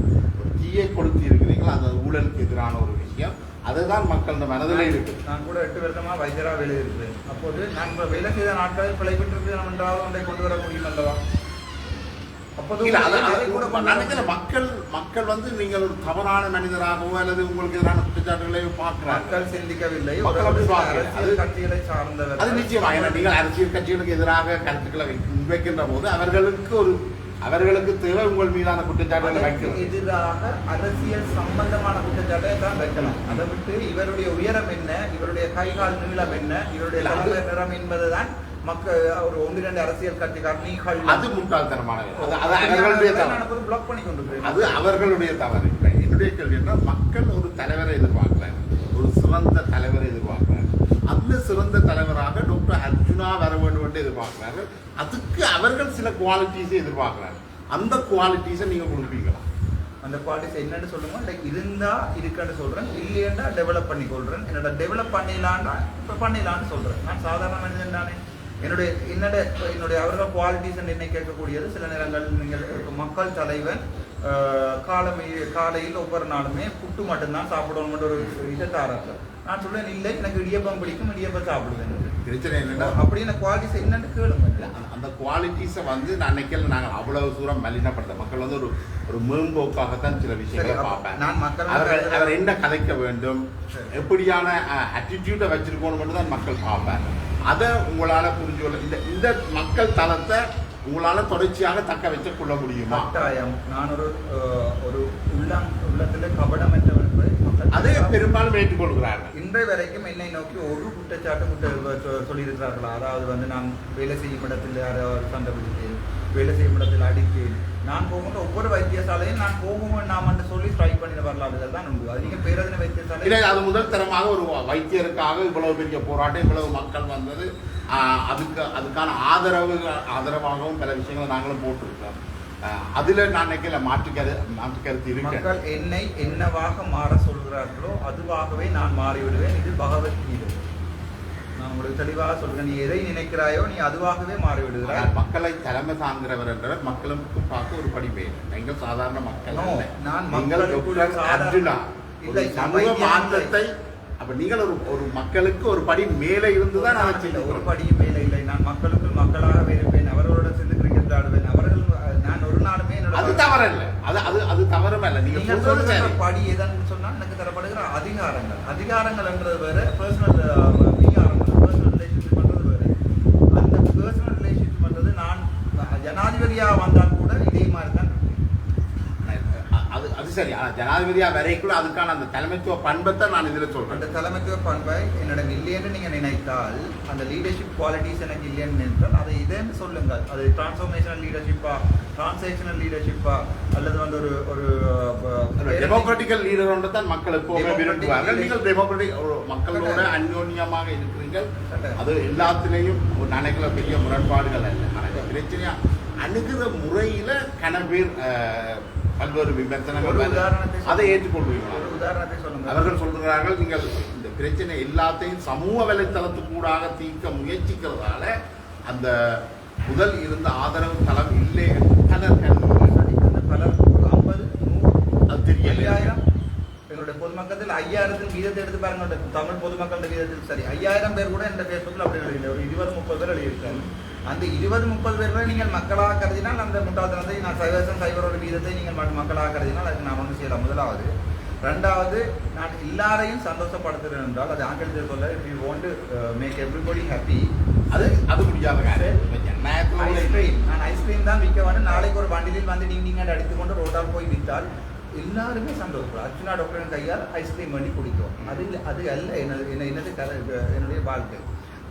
தீயை கொடுத்து இருக்கிறீங்களா, அந்த ஊழலுக்கு எதிரான ஒரு விஷயம், அதுதான் மக்கள் இந்த மனதிலே இருக்கு. நான் கூட 8 வருஷமா வைத்தியரா வேலை இருக்கிறேன். அப்போது நான் வேலை செய்த நாட்களில் பிழைப்பட்டிருக்கிறேன் என்றாலும் ஒன்றை கொண்டு வர முடியும் அல்லவா? மக்கள் நீங்கள் ஒரு தவறான மனிதராகவோ அல்லது உங்களுக்கு எதிரான குற்றச்சாட்டுகளை பார்க்கிறார்கள். மக்கள் சிந்திக்கவில்லை. கட்சிகளை சார்ந்தவர் அது நிச்சயமா. நீங்கள் அரசியல் கட்சிகளுக்கு எதிராக கருத்துக்களை வைக்கின்ற போது அவர்களுக்கு தேவை உங்கள் மீதான குற்றச்சாட்டுகளை வைக்கிறது. எதிராக அரசியல் சம்பந்தமான குற்றச்சாட்டை தான் வைக்கலாம். அதை விட்டு இவருடைய உயரம் என்ன, இவருடைய கைகால் நீளம் என்ன, இவருடைய நிறம் என்பதுதான் மக்கள் ஒரு 1-2 அரசியல் கட்சிக்காரர்கள் அது முட்டாள்தனமான பிளாக் பண்ணி கொண்டு அது அவர்களுடைய தவறு. என்னுடைய கேள்வி என்றால் மக்கள் ஒரு தலைவரை எதிர்பார்க்கிறார், ஒரு சிறந்த தலைவரை எதிர்பார்க்கிறார். அந்த சிறந்த தலைவராக டாக்டர் அர்ஜுனா வர வேண்டும் என்று எதிர்பார்க்கிறார்கள். அதுக்கு அவர்கள் சில குவாலிட்டிஸை எதிர்பார்க்கிறார்கள். அந்த குவாலிட்டிஸை நீங்க கொடுப்பீங்களா? அந்த குவாலிட்டிஸ் என்னன்னு சொல்லுங்க. லைக் இருந்தா இருக்குன்னு சொல்றேன், இல்லையா டெவலப் பண்ணி கொள்றேன். என்னோட டெவலப் பண்ணிடலான்னா இப்போ பண்ணிடலான்னு சொல்றேன். நான் சாதாரண மனிதன் தானே. என்னுடைய அவர்கள் குவாலிட்டிஸ் என்ன கேட்கக்கூடியது. சில நேரங்கள் நீங்கள் மக்கள் தலைவன் காலையில் ஒவ்வொரு நாளுமே புட்டு மட்டும்தான் சாப்பிடணும் ஒரு இதை தாராங்க. நான் சொல்றேன் இல்லை, எனக்கு இடியப்பம் பிடிக்கும், இடியப்பம் சாப்பிடுவேன். பிரச்சனை என்னன்னா அப்படின்னு குவாலிட்டிஸ் என்னன்னு கேளுங்க. அந்த குவாலிட்டிஸை நான் நினைக்கல. நாங்கள் அவ்வளவு தூரம் மலினப்படுத்த மக்கள் ஒரு மேம்போக்காகத்தான் சில விஷயங்களை பார்ப்பேன். நான் மக்கள் அவர் என்ன கதைக்க வேண்டும், எப்படியான ஆட்டிடியூட்டை வச்சிருக்கணும் தான் மக்கள் பார்ப்பேன். அதை உங்களால புரிஞ்சு கொள்ள இந்த மக்கள் தளத்தை உங்களால தொடர்ச்சியாக தக்க வச்சு கொள்ள முடியுமா? கட்டாயம். நான் ஒரு உள்ளத்துல கபடம் என்ற அதே பெரும்பாலும் ஏற்றுக்கொள்கிறார்கள். இன்றைய வரைக்கும் என்னை நோக்கி ஒரு குற்றச்சாட்டு சொல்லியிருக்கிறார்களா? அதாவது நான் வேலை செய்யும் இடத்தில் யாராவது சண்டை பிடித்தேன், வேலை செய்யும் இடத்தில் அடித்தேன். நான் போகின்ற ஒவ்வொரு வைத்தியசாலையும் நான் போகும் வேண்டாம் சொல்லி ஸ்ட்ரைக் பண்ணின வரலாறுகள் தான் உண்டு. அதிக பேரதின வைத்தியசாலை இல்லை, அது முதல் தரமாக ஒரு வைத்தியருக்காக இவ்வளவு பெரிய போராட்டம், இவ்வளவு மக்கள் வந்தது. அதுக்கான ஆதரவாகவும் பல விஷயங்களை நாங்களும் போட்டிருக்கோம். அதுல நான் நினைக்கல மாற்று கருத்து இருக்கு. மக்கள் என்னை என்னவாக மாற சொல்கிறார்களோ அதுவாகவே நான் மாறிவிடுவேன். இது பகவத்கீதை. நான் உங்களுக்கு தெளிவாக சொல்றேன். நீ எதை நினைக்கிறாயோ நீ அதுவாகவே மாறிவிடுகிறாய். மக்களை தலைமை சார்ந்தவர் என்றவர் மக்களுக்கு பார்க்க ஒரு படி பேர். நீங்கள் சாதாரண மக்கள். சமூக மாற்றத்தை அப்ப நீங்கள் ஒரு மக்களுக்கு ஒரு படி மேலே இருந்துதான் ஒரு படியும் மேலே இல்லை. நான் மக்களுக்கு மக்களாகவே இருப்பேன். அவர்களோட சேர்ந்து கிரிக்கெட் ஆடுவேன். அவர்கள் நான் ஒரு நாளுமே அது தவறல்ல. அது தவறும் அல்ல. நீங்க சொல்றது படி எதன்னு சொன்னா எனக்கு தரப்படுகிற அதிகாரங்கள் என்றது வேற, பர்சனல் ரிலேஷன்ஷிப் பண்றது வேற. அந்த பர்சனல் ரிலேஷன்ஷிப் பண்றது நான் ஜனாதிபதியா வந்தால் கூட இதே மாதிரி தான். அது சரி. ஆனால் ஜனாதிபதியாக வரைக்குள்ள அதுக்கான அந்த தலைமைத்துவ பண்பை தான் நான் இதில் சொல்கிறேன். அந்த தலைமைத்துவ பண்பை என்னிடம் இல்லைன்னு நீங்கள் நினைத்தால், அந்த லீடர்ஷிப் குவாலிட்டிஸ் எனக்கு இல்லைன்னு நினைத்தால் அதை இதேன்னு சொல்லுங்கள். அது டிரான்ஸ்ஃபர்மேஷனல் லீடர்ஷிப்பா, டிரான்சாக்ஷனல் லீடர்ஷிப்பா, அல்லது வந்து ஒரு டெமோக்ராட்டிக்கல் லீடர் ஒன்று தான் மக்கள் எப்போவுமே விரும்புவார்கள். நீங்கள் டெமோக்ராட்டிக் மக்களோட அந்யோன்யமாக இருக்கிறீர்கள். அது எல்லாத்திலையும் நினைக்கிற பெரிய முரண்பாடுகள் அல்ல. ஆனால் பிரச்சனையா அணுகிற முறையில் கனபேர் பல்வேறு விமர்சனங்கள் அதை ஏற்றுக்கொள்வீங்களா? ஒரு உதாரணத்தை சொல்லுங்க. அவர்கள் சொல்கிறார்கள், நீங்கள் இந்த பிரச்சனை எல்லாத்தையும் சமூக வலைத்தளத்துக்கூடாக தீர்க்க முயற்சிக்கிறதால அந்த முதல் இருந்த ஆதரவு தளம் இல்லை பலர் அந்த பலர் 50, 100 அது தெரியல. 5000 எங்களுடைய பொதுமக்கள் 5000 வீதத்தை எடுத்து பாருங்க. தமிழ் பொதுமக்கள் வீதத்தில் சரி 5000 பேர் கூட இந்த ஃபேஸ்புக்கில் அப்படி எழுதியில்லை. ஒரு 20-30 பேர் எழுதியிருக்காங்க. அந்த 20-30 பேர்களை நீங்கள் மக்களாக கருதினால் அந்த முட்டாள்தனத்தை நான் 0.01 வீதத்தை நீங்கள் மக்களாக கருதினால் அதுக்கு நான் ஒன்று செய்யலாம். முதலாவது. ரெண்டாவது, நான் எல்லாரையும் சந்தோஷப்படுத்துகிறேன் என்றால் அது ஆங்கிலத்தில் சொல்ல, if you want to make everybody happy, அது முடியாத காரியம். ஐஸ்கிரீம், நான் ஐஸ்கிரீம் தான் விற்க வேணும். நாளைக்கு ஒரு வண்டியில் வந்து நீங்கள் அடித்துக்கொண்டு ரோட்டால் போய் விற்றால் எல்லாருமே சந்தோஷப்படும். அர்ச்சுனா டாக்டரின் கையால் ஐஸ்கிரீம் பண்ணி குடிக்கும். அது அல்ல என்னுடைய வாழ்க்கை.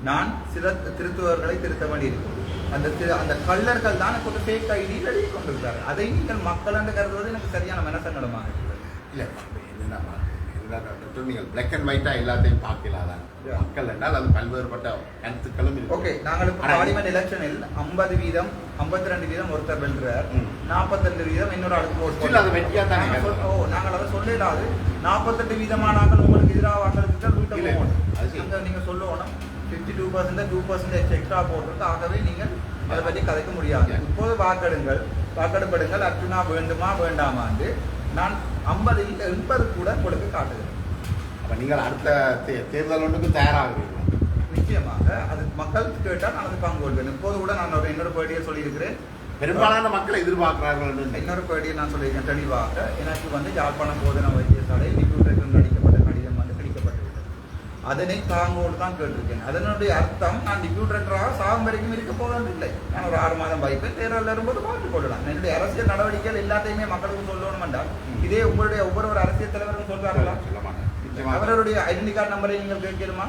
நான் சில திருத்துவர்களை திருத்த வேண்டியிருக்கும். அந்த கள்ளர்கள் தான் கொஞ்சம் ஃபேக் ஐடியில் எழுதி கொண்டிருக்கிறார்கள். அதை நீங்கள் மக்கள் என்று கருதுவது எனக்கு சரியான மனசங்கடமாக இருக்கிறது. இல்லை, நீங்கள் பிளாக் அண்ட் ஒயிட்டா எல்லாத்தையும் பார்க்கலாதான். மக்கள் என்றால் அது பல்வேறுபட்ட கருத்துக்களும் இருக்கு. ஓகே, நாங்கள் இப்போ பார்லிமெண்ட் எலெக்ஷனில் 50 வீதம் 52 வீதம் ஒருத்தர் வெல்றார், 42 வீதம் இன்னொரு ஆளுக்கு ஓட்டு. அது வெற்றியா தானே? நாங்கள் அதை சொல்லலாது. 48 வீதமானாங்கள் உங்களுக்கு எதிராக வாக்களித்தால் வீட்டை போகணும். நீங்க சொல்லணும் 52% 2% எக்ஸ்ட்ரா போட்டிருக்கு. ஆகவே நீங்கள் அதை பற்றி கதைக்க முடியாது. இப்போது வாக்கெடுப்படுங்கள். அர்ச்சுனா வேண்டுமா வேண்டாமா என்று நான் 50 80 கூட உங்களுக்கு காட்டுகிறேன். அப்போ நீங்கள் அடுத்த தேர்தல் ஒன்றுக்கு தயாராகிறீர்கள். நிச்சயமாக அது மக்கள் கேட்டால் நான் அது பங்கு கொள்வேன். இப்போது கூட நான் இன்னொரு பேட்டியை சொல்லியிருக்கிறேன். பெரும்பாலான மக்களை எதிர்பார்க்கிறார்கள். இன்னொரு பேட்டியை நான் சொல்லியிருக்கேன் தெளிவாக. எனக்கு வந்து யாழ்ப்பாணம் போதனா வைத்தியசாலையில் டிப்யூட்டருக்கு அடிக்கப்பட்ட கடிதம் வந்து கிடைக்கப்பட்டிருக்கிறது. அதனை தாங்கோடு தான் கேட்டிருக்கேன். அதனுடைய அர்த்தம் நான் டிப்யூட்டராக சாகும் வரைக்கும் இருக்க போவதில்லை. நான் ஒரு 6 மாதம் வைப்பேன். தேர்தல் வரும்போது பார்த்துக் கொள்ளலாம். என்னுடைய அரசியல் நடவடிக்கைகள் எல்லாத்தையுமே மக்களுக்கு சொல்லணும் என்றால் இதே உங்களுடைய ஒவ்வொரு அரசியல் தலைவரும் சொல்றாங்களா? அவருடைய ஐடென்டி கார்டு நம்பரை நீங்கள் கேட்கலுமா?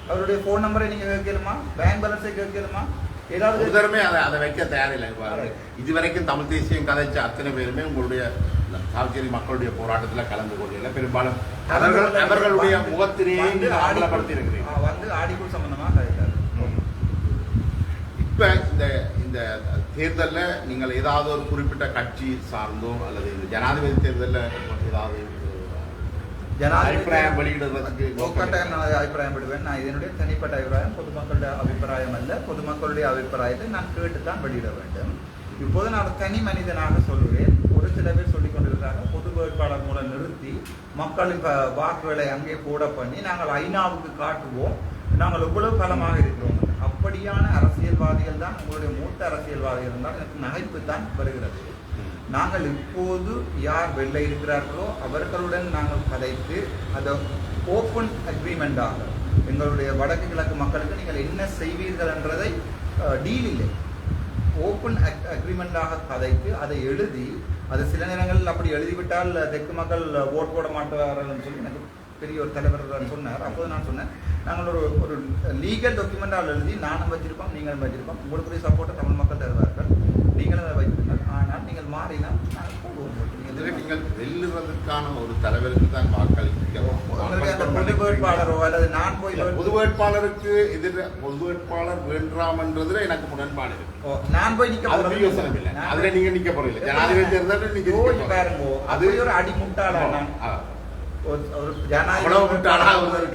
அவருடைய போன் நம்பரை நீங்க கேட்கலுமா? பேங்க் பேலன்ஸை கேட்கலுமா? ஏதாவது அதை வைக்க தயாரில்லை. இதுவரைக்கும் தமிழ் தேசியம் கதைச்ச அத்தனை பேருமே உங்களுடைய சாவச்சேரி மக்களுடைய போராட்டத்தில் கலந்து கொள்ளல. பெரும்பாலும் அவர்களுடைய முகத்திலேயே ஆடலப்படுத்தி இருக்கிறீங்க. வந்து ஆடிக்குள் சம்பந்தமாக இப்ப இந்த தேர்தலில் நீங்கள் ஏதாவது ஒரு குறிப்பிட்ட கட்சி சார்ந்தோ அல்லது இந்த ஜனாதிபதி தேர்தலில் ஏதாவது அபிப்பிராயம் வெளியிடுறதுக்கு கட்டாயம் நான் அபிப்பிராயம் விடுவேன். நான் இதனுடைய தனிப்பட்ட அபிப்பிராயம், பொதுமக்களுடைய அபிப்பிராயம் அல்ல. பொதுமக்களுடைய அபிப்பிராயத்தை நான் கேட்டுத்தான் வெளியிட வேண்டும். இப்போது நான் தனி மனிதனாக சொல்லுவேன். ஒரு சில பேர் சொல்லிக் கொண்டிருக்கிறாங்க பொது வேட்பாளர் மூலம் நிறுத்தி மக்களின் வாக்குகளை அங்கே போட பண்ணி நாங்கள் ஐநாவுக்கு காட்டுவோம், நாங்கள் எவ்வளவு பலமாக இருக்கிறோம். அப்படியான அரசியல்வாதிகள் தான் உங்களுடைய மூத்த அரசியல்வாதிகள் இருந்தால் எனக்கு நகைப்பு தான் வருகிறது. நாங்கள் இப்போது யார் வெல்ல இருக்கிறார்களோ அவர்களுடன் நாங்கள் கதைத்து அதை ஓப்பன் அக்ரிமெண்டாக எங்களுடைய வடக்கு கிழக்கு மக்களுக்கு நீங்கள் என்ன செய்வீர்கள் என்றதை டீல் இல்லை, ஓப்பன் அக்ரிமெண்டாக கதைத்து அதை எழுதி, அது சில நேரங்களில் அப்படி எழுதிவிட்டால் தெற்கு மக்கள் ஓட் போட மாட்டார்கள் சொல்லி எனக்கு பெரிய ஒரு தலைவர் சொன்னார். அப்போது நான் சொன்னேன், நாங்கள் ஒரு லீகல் டாக்குமெண்டால் எழுதி நானும் வச்சிருப்போம் நீங்களும் வச்சிருப்போம், உங்களுக்குரிய சப்போர்ட்டை தமிழ் மக்கள் தருவார்கள், நீங்களும் அதை வைத்திருங்கள். ஆனால் நீங்கள் மாறினால் நாங்கள் போடுவோம். நீங்கள் வெல்லுவதற்கான ஒரு தலைவருக்கு தான் வாக்களிக்கிறோம். பொது வேட்பாளரோ அல்லது நான் போய் பொது வேட்பாளருக்கு எதிர பொது வேட்பாளர் வேண்டாம் என்றதுல எனக்கு முரண்பாடு இருக்கு. நான் போய் நிக்க போறது யோசனை இல்லை. அதுல நீங்க நிக்க போறீங்க. ஜனாதிபதி தேர்தல் நீங்க பாருங்க, அது ஒரு அடிமுட்டாளா நான் ஒரு ஜனாதிபதி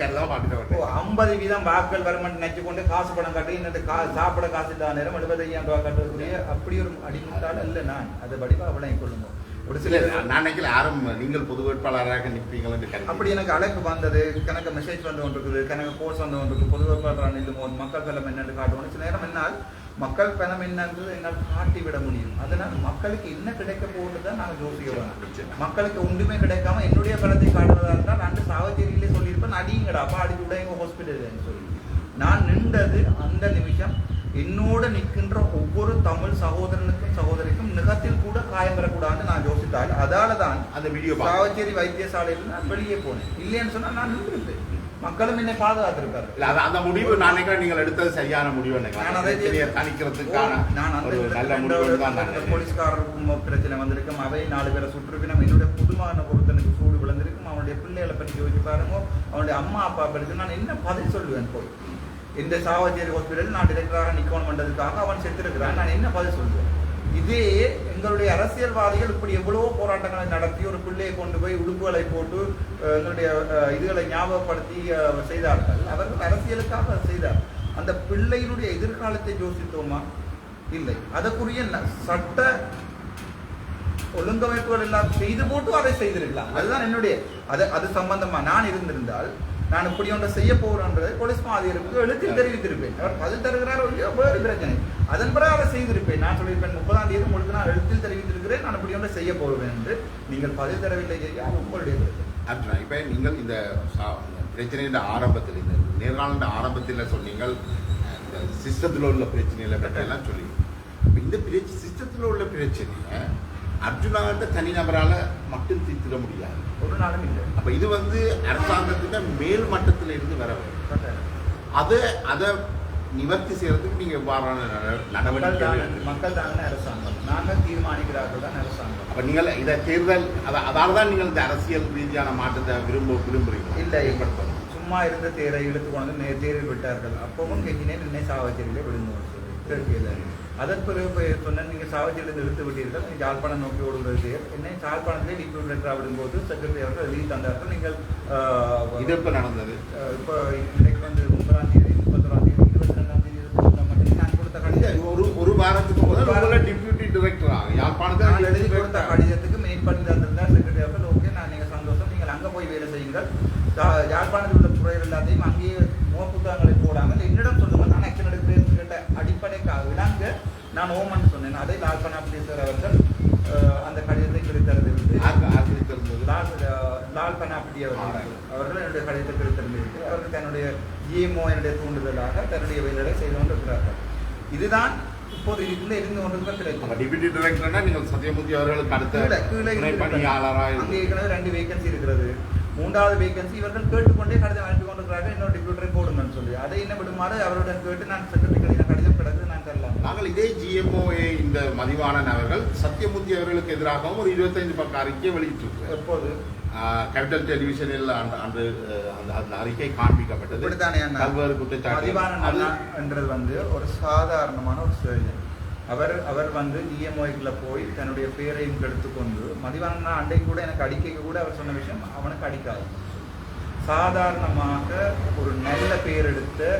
50 வீதம் வாக்குகள் வரும் நினைச்சு கொண்டு காசு பணம் கட்டி இன்னும் சாப்பிட காசு இல்லாத நேரம் 75,000 ரூபாய் கட்டுறதுக்குரிய அப்படி ஒரு அடிமுட்டாள் இல்லை நான். அதை வடிவா விளங்கிக் கொள்ளுங்க. ஒரு சில நான் நினைக்கல யாரும் நீங்கள் பொது வேட்பாளராக நிற்பீங்கள். அப்படி எனக்கு அழைப்பு வந்தது, கணக்கு மெசேஜ் வந்து கொண்டிருக்குது, கணக்கு போஸ்ட் வந்து கொண்டிருக்கு. பொது வேட்பாளராக நில்லும் மக்கள் பலம் என்னென்று காட்டுவோம். சில நேரம் என்னால் மக்கள் பணம் என்னன்றது என்னால் காட்டிவிட முடியும். அதனால் மக்களுக்கு என்ன கிடைக்க போகுது தான் நாங்கள் யோசிக்கிறோம். மக்களுக்கு ஒன்றுமே கிடைக்காம என்னுடைய பணத்தை காட்டுறதா இருந்தால் நான் சாவச்சேரியிலே சொல்லியிருப்பேன், அடிங்கடா அப்பா அடிச்சு விட எங்கள் ஹாஸ்பிட்டல் சொல்லி நான் நின்றது அந்த நிமிஷம் என்னோட நிற்கின்ற ஒவ்வொரு தமிழ் சகோதரனுக்கும் சகோதரிக்கும் நிகத்தில் கூட காயம் பெறக்கூடாதுன்னு நான் யோசித்தால் அதால தான் அந்த வீடியோ சாவச்சேரி வைத்தியசாலையில் நான் வெளியே போனேன். இல்லைன்னு சொன்னா நான் நின்றுருப்பேன். மக்களும் என்னை பாதுகாத்திருக்காரு. அந்த முடிவு நான் நினைக்கிறேன் நீங்கள் எடுத்தது சரியான முடிவு. தணிக்கிறதுக்கான நல்ல முடிவு தான். போலீஸ்காரருக்கும் பிரச்சனை வந்திருக்கும். அவை 4 பேரை சுற்றிருக்கணும். என்னுடைய குடும்பமான பொறுத்தனுக்கு சூடு விழுந்திருக்கும். அவனுடைய பிள்ளைகளை பற்றி யோசிச்சு பாருங்க. அவனுடைய அம்மா அப்பா பற்றி நான் என்ன பதில் சொல்லுவேன்? போய் இந்த சாவச்சேரி ஹாஸ்பிட்டல் நான் டிரெக்டராக நிக்கோன் பண்றதுக்காக அவன் செத்துருக்கிறான். நான் என்ன பதில் சொல்லுவேன்? இதே எங்களுடைய அரசியல்வாதிகள் இப்படி எவ்வளவோ போராட்டங்களை நடத்தி ஒரு பிள்ளையை கொண்டு போய் உடுப்புகளை போட்டு எங்களுடைய இதுகளை ஞாபகப்படுத்தி செய்தார்கள். அவர்கள் அரசியலுக்காக செய்தார். அந்த பிள்ளையினுடைய எதிர்காலத்தை யோசித்தோமா? இல்லை. அதற்குரிய சட்ட ஒழுங்கமைப்புகள் எல்லாம் செய்து போட்டு அதை செய்திருக்கலாம். அதுதான் என்னுடைய அது சம்பந்தமா நான் இருந்திருந்தால் நான் இப்படி ஒன்றை செய்ய போகிறேன்றது போலீஸ் மாதிரிக்கு எழுத்தில் தெரிவித்திருப்பேன். அவர் பதில் தருகிறார் வேறு பிரச்சனை. அதன் பிறகு அதை செய்திருப்பேன். நான் சொல்லியிருப்பேன் 30ஆம் தேதி உங்களுக்கு நான் எழுத்தில் தெரிவித்திருக்கிறேன், நான் இப்படி ஒன்றை செய்ய போகிறேன் என்று. நீங்கள் பதில் தரவில்லை. உங்களுடைய அர்ஜுனா, இப்போ நீங்கள் இந்த பிரச்சனையின் ஆரம்பத்தில் இந்த நேர்காணல் ஆரம்பத்தில் சொன்னீங்கள் இந்த சிஸ்டத்தில் உள்ள பிரச்சனைகளை பற்றியெல்லாம் சொல்லி இந்த சிஸ்டத்தில் உள்ள பிரச்சனையை அர்ஜுனாகிட்ட தனிநபரால் மட்டும் தீர்த்திட முடியாது. ஒரு நாளும் இல்லை. அப்போ இது அரசாங்கத்தின் மேல் மட்டத்தில் இருந்து வர வேண்டும். அதை நிவர்த்தி செய்யறதுக்கு நீங்க எவ்வாறான நடவடிக்கை? மக்கள் தானே அரசாங்கம். நாங்கள் தீர்மானிக்கிறார்கள் தான் அரசாங்கம். அப்ப நீங்கள் இதை தேர்தல் அதால தான் நீங்கள் இந்த அரசியல் ரீதியான மாற்றத்தை விரும்புறீங்க? இல்லை, சும்மா இருந்த தேரை இழுத்து கொண்டு தேரில் விட்டார்கள். அப்பவும் கெஞ்சினேன், என்னை சாவச்சேரியிலே விழுந்து அதற்கு பிறகு சொன்ன நீங்கள் சாவச்சேரியில் இழுத்து விட்டீர்கள், யாழ்ப்பாணம் நோக்கி ஓடுகிறது தேர். என்னை யாழ்ப்பாணத்திலே டிப்யூட்டி டைரக்டராக விடும்போது செக்ரட்டரி அவர்கள் எழுதி தந்தார்கள். நீங்கள் இது எப்போ நடந்தது? இப்போ இன்றைக்கு 30ஆம் தேதி 31ஆம் தேதி 22ஆம் தேதி நான் கொடுத்த கடிதம் ஒரு வாரத்துக்கு முதல்ல டிப்யூட்டி டைரக்டராக யாழ்ப்பாணத்தில் எழுதி கொடுத்த கடிதத்துக்கு மெயின் பண்ணி தந்திருந்தார் செக்ரட்டரி அவர்கள். ஓகே, நான் நீங்கள் சந்தோஷம், நீங்கள் அங்கே போய் வேலை செய்யுங்கள். யாழ்ப்பாணத்தில் உள்ள துறைகள் எல்லாத்தையும் அங்கேயே முகப்புத்தகங்களை போடாமல் என்னிடம் சொல்லுங்கள், நான் ஆக்ஷன் எடுக்கிறேன் கேட்ட அடிப்படைக்காக விளங்க நான் ஓமன் சொன்னேன். அதை லால் பனாப்டியர் அவர்கள் அந்த கடிதத்தை கிடைத்தறிந்து லால் பனாப்டி அவர்கள் என்னுடைய கடிதத்தை கிடைத்தறிந்து அவர்கள் தன்னுடைய ஜிஎம்ஓ என்னுடைய தூண்டுதலாக தன்னுடைய வேலைகளை செய்து கொண்டிருக்கிறார்கள். இதுதான் இப்போது இருந்து கொண்டிருக்கிற கிடைக்கும். டிப்யூட்டி டைரக்டர்னா நீங்கள் சத்யமூர்த்தி அவர்களுக்கு அடுத்த கீழே பணியாளராக அங்கே ஏற்கனவே 2 வேகன்சி இருக்கிறது. 3வது வேகன்சி இவர்கள் கேட்டுக்கொண்டே கடிதம் அனுப்பி கொண்டிருக்கிறார்கள். இன்னொரு டிப்யூட்டரை போடுங்கன்னு சொல்லி அதை என்ன விடுமாறு அவருடன் கேட்டு நான் செக்ரட்டரி கடிதம் கிடக்கு நான் தரலாம். நாங்கள் இதே ஜிஎம்ஓஏ இந்த மதிவாணன் அவர்கள் சத்யமூர்த்தி அவர்களுக்கு எதிராகவும் ஒரு 25 பக்க அறிக்கை வெளியிட்டிருக்கிறார். எப்போது கேபிட்டல் டெலிவிஷனில் அந்த அறிக்கை காண்பிக்கப்பட்டது. பல்வேறு குற்றச்சாட்டு. மதிவாணன் என்றது ஒரு சாதாரணமான ஒரு சர்ஜன். அவர் டிஎம்ஓக்குள்ள போய் தன்னுடைய பேரையும் எடுத்துக்கொண்டு மதிவாணன் அண்டை கூட எனக்கு அடிக்க கூட அவர் சொன்ன விஷயம் அவனுக்கு அடிக்காது. சாதாரணமாக ஒரு நல்ல பேர் எடுத்த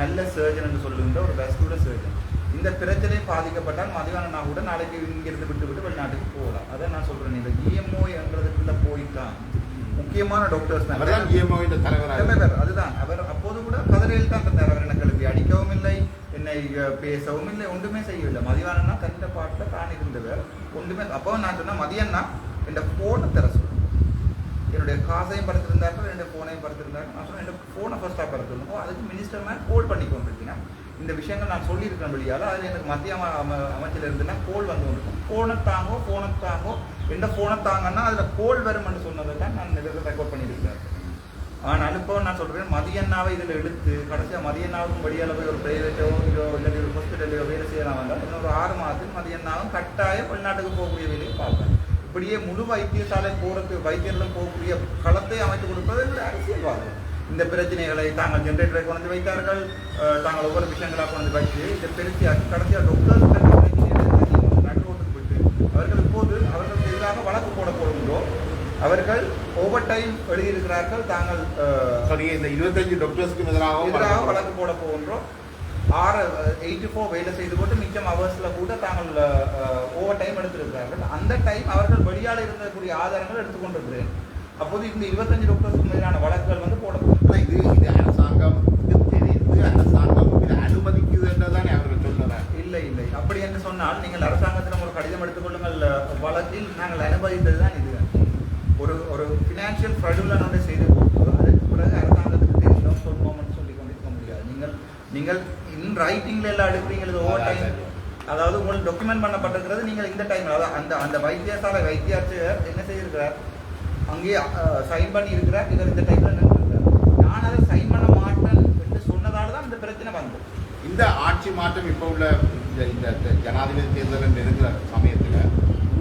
நல்ல சர்ஜன் என்று சொல்லுகின்ற ஒரு வெஸ்குலர் சர்ஜன். இந்த பிரச்சனை பாதிக்கப்பட்டால் மதிவாணனா கூட நாளைக்கு இங்கிருந்து விட்டு வெளிநாட்டுக்கு போகலாம். அதை நான் சொல்றேன். இந்த இஎம்ஓ என்றதுக்குள்ள போய்தான் முக்கியமான டாக்டர்ஸ் தலைவர். அதுதான் அவர் அப்போது கூட கதறையில் தான் தந்தார். அவர் எனக்கு எழுப்பி அடிக்கவும் இல்லை, என்னை பேசவும் இல்லை, ஒன்றுமே செய்யவில்லை. மதிவானன்னா தந்த பாட்டில் தான் இருந்தவர் ஒன்றுமே. அப்போ நான் சொன்னேன், மதியன்னா என் ஃபோனை தர சொல்லு. என்னுடைய காசையும் படுத்திருந்தார்கள், என்னுடைய ஃபோனையும் படுத்திருந்தார்கள். நான் சொன்னேன், என் ஃபோனை ஃபர்ஸ்ட்டாக படுத்திருந்தோம். அதுக்கு மினிஸ்டர் மேன் கோல் பண்ணி கொண்டிருக்கேன். இந்த விஷயங்கள் நான் சொல்லியிருக்கேன் வெளியால். அதில் எனக்கு மத்திய அமைச்சில் இருந்துன்னா கோல் வந்து கொண்டிருக்கும். ஃபோனை தாங்கோ எந்த ஃபோனை தாங்கன்னா அதில் கோல் வரும்னு சொன்னதை தான் நான் ரெக்கார்ட் பண்ணியிருக்கிறேன். ஆனால் இப்போ நான் சொல்கிறேன், மதியண்ணாவை இதில் எடுத்து கடைசியாக மதியண்ணாவுக்கும் வெளியால் போய் ஒரு பிரைவேட்டோ இல்லை ஒரு ஹாஸ்பிட்டலையோ வேலை செய்யலாம் வந்தால் இன்னொரு 6 மாதத்துக்கு மதியண்ணாவும் கட்டாயம் வெளிநாட்டுக்கு போகக்கூடிய வேலையை பார்ப்பேன். இப்படியே முழு வைத்தியசாலை போகிறதுக்கு வைத்தியர்களும் போகக்கூடிய களத்தை அமைத்து கொடுப்பது என்னுடைய அரசியல்வாதம். இந்த பிரச்சனைகளை தாங்கள் ஜென்ரேட்டரை கொண்டு வைத்தார்கள், தாங்கள் ஒவ்வொரு விஷயங்களாக கொண்டு வச்சு இதை பெருசியாக்கி கடைசியாக டாக்டர் நடுவோட்டுக்கு விட்டு அவர்கள் இப்போது அவர்களுக்கு எதிராக வழக்கு போட போகிறோங்களோ அவர்கள் ஓவர் டைம் எழுதியிருக்கிறார்கள். தாங்கள் இந்த 25 டாக்டர்ஸ்க்கு எதிராக வழக்கு போட போகின்றோம். 84 வேலை செய்து போட்டு மிச்சம் ஹவர்ஸில் கூட தாங்கள் ஓவர் டைம் எடுத்திருக்கிறார்கள். அந்த டைம் அவர்கள் வெளியால் இருந்தக்கூடிய ஆதாரங்கள் எடுத்துக்கொண்டிருக்கிறேன். அப்போது இந்த 25 டாக்டர்ஸ்க்கு எதிரான வழக்குகள் போடப்படும். இது அரசாங்கம் தெரிந்து அரசாங்கம் இதை அனுமதிக்குது என்றுதானே அவர்கள் சொல்றாங்க. இல்லை அப்படி என்று சொன்னால் நீங்கள் அரசாங்கத்தில் ஒரு கடிதம் எடுத்துக்கொள்ளுங்கள். வழக்கில் நாங்கள் அனுமதித்தது தான் இது. ஒரு ஃபினான்ஷியல் ஃப்ராடுலன்ட் செய்து போட்டு அதுக்கு பிறகு அரசாங்கத்துக்கு தெரியும் சொன்னோம்னு சொல்லி கொண்டிருக்க முடியாது. நீங்கள் இன் ரைட்டிங்ல எல்லாம் எடுக்கிறீங்களே எழுது ஓவர் டைம், அதாவது உங்களுக்கு டாக்குமெண்ட் பண்ணப்பட்டிருக்கிறது நீங்கள் இந்த டைம், அதாவது அந்த அந்த வைத்தியசாலை வைத்தியாளர் என்ன செய்திருக்கிறார், அங்கேயே சைன் பண்ணி இருக்கிறார், இவர் இந்த டைம்ல நின்றுருக்கிறார். நான் அதை சைன் பண்ண மாட்டேன் என்று சொன்னதால தான் இந்த பிரச்சனை வந்தது. இந்த ஆட்சி மாற்றம் இப்போ உள்ள இந்த ஜனாதிபதி தேர்தல் நெருங்குற சமயத்தில்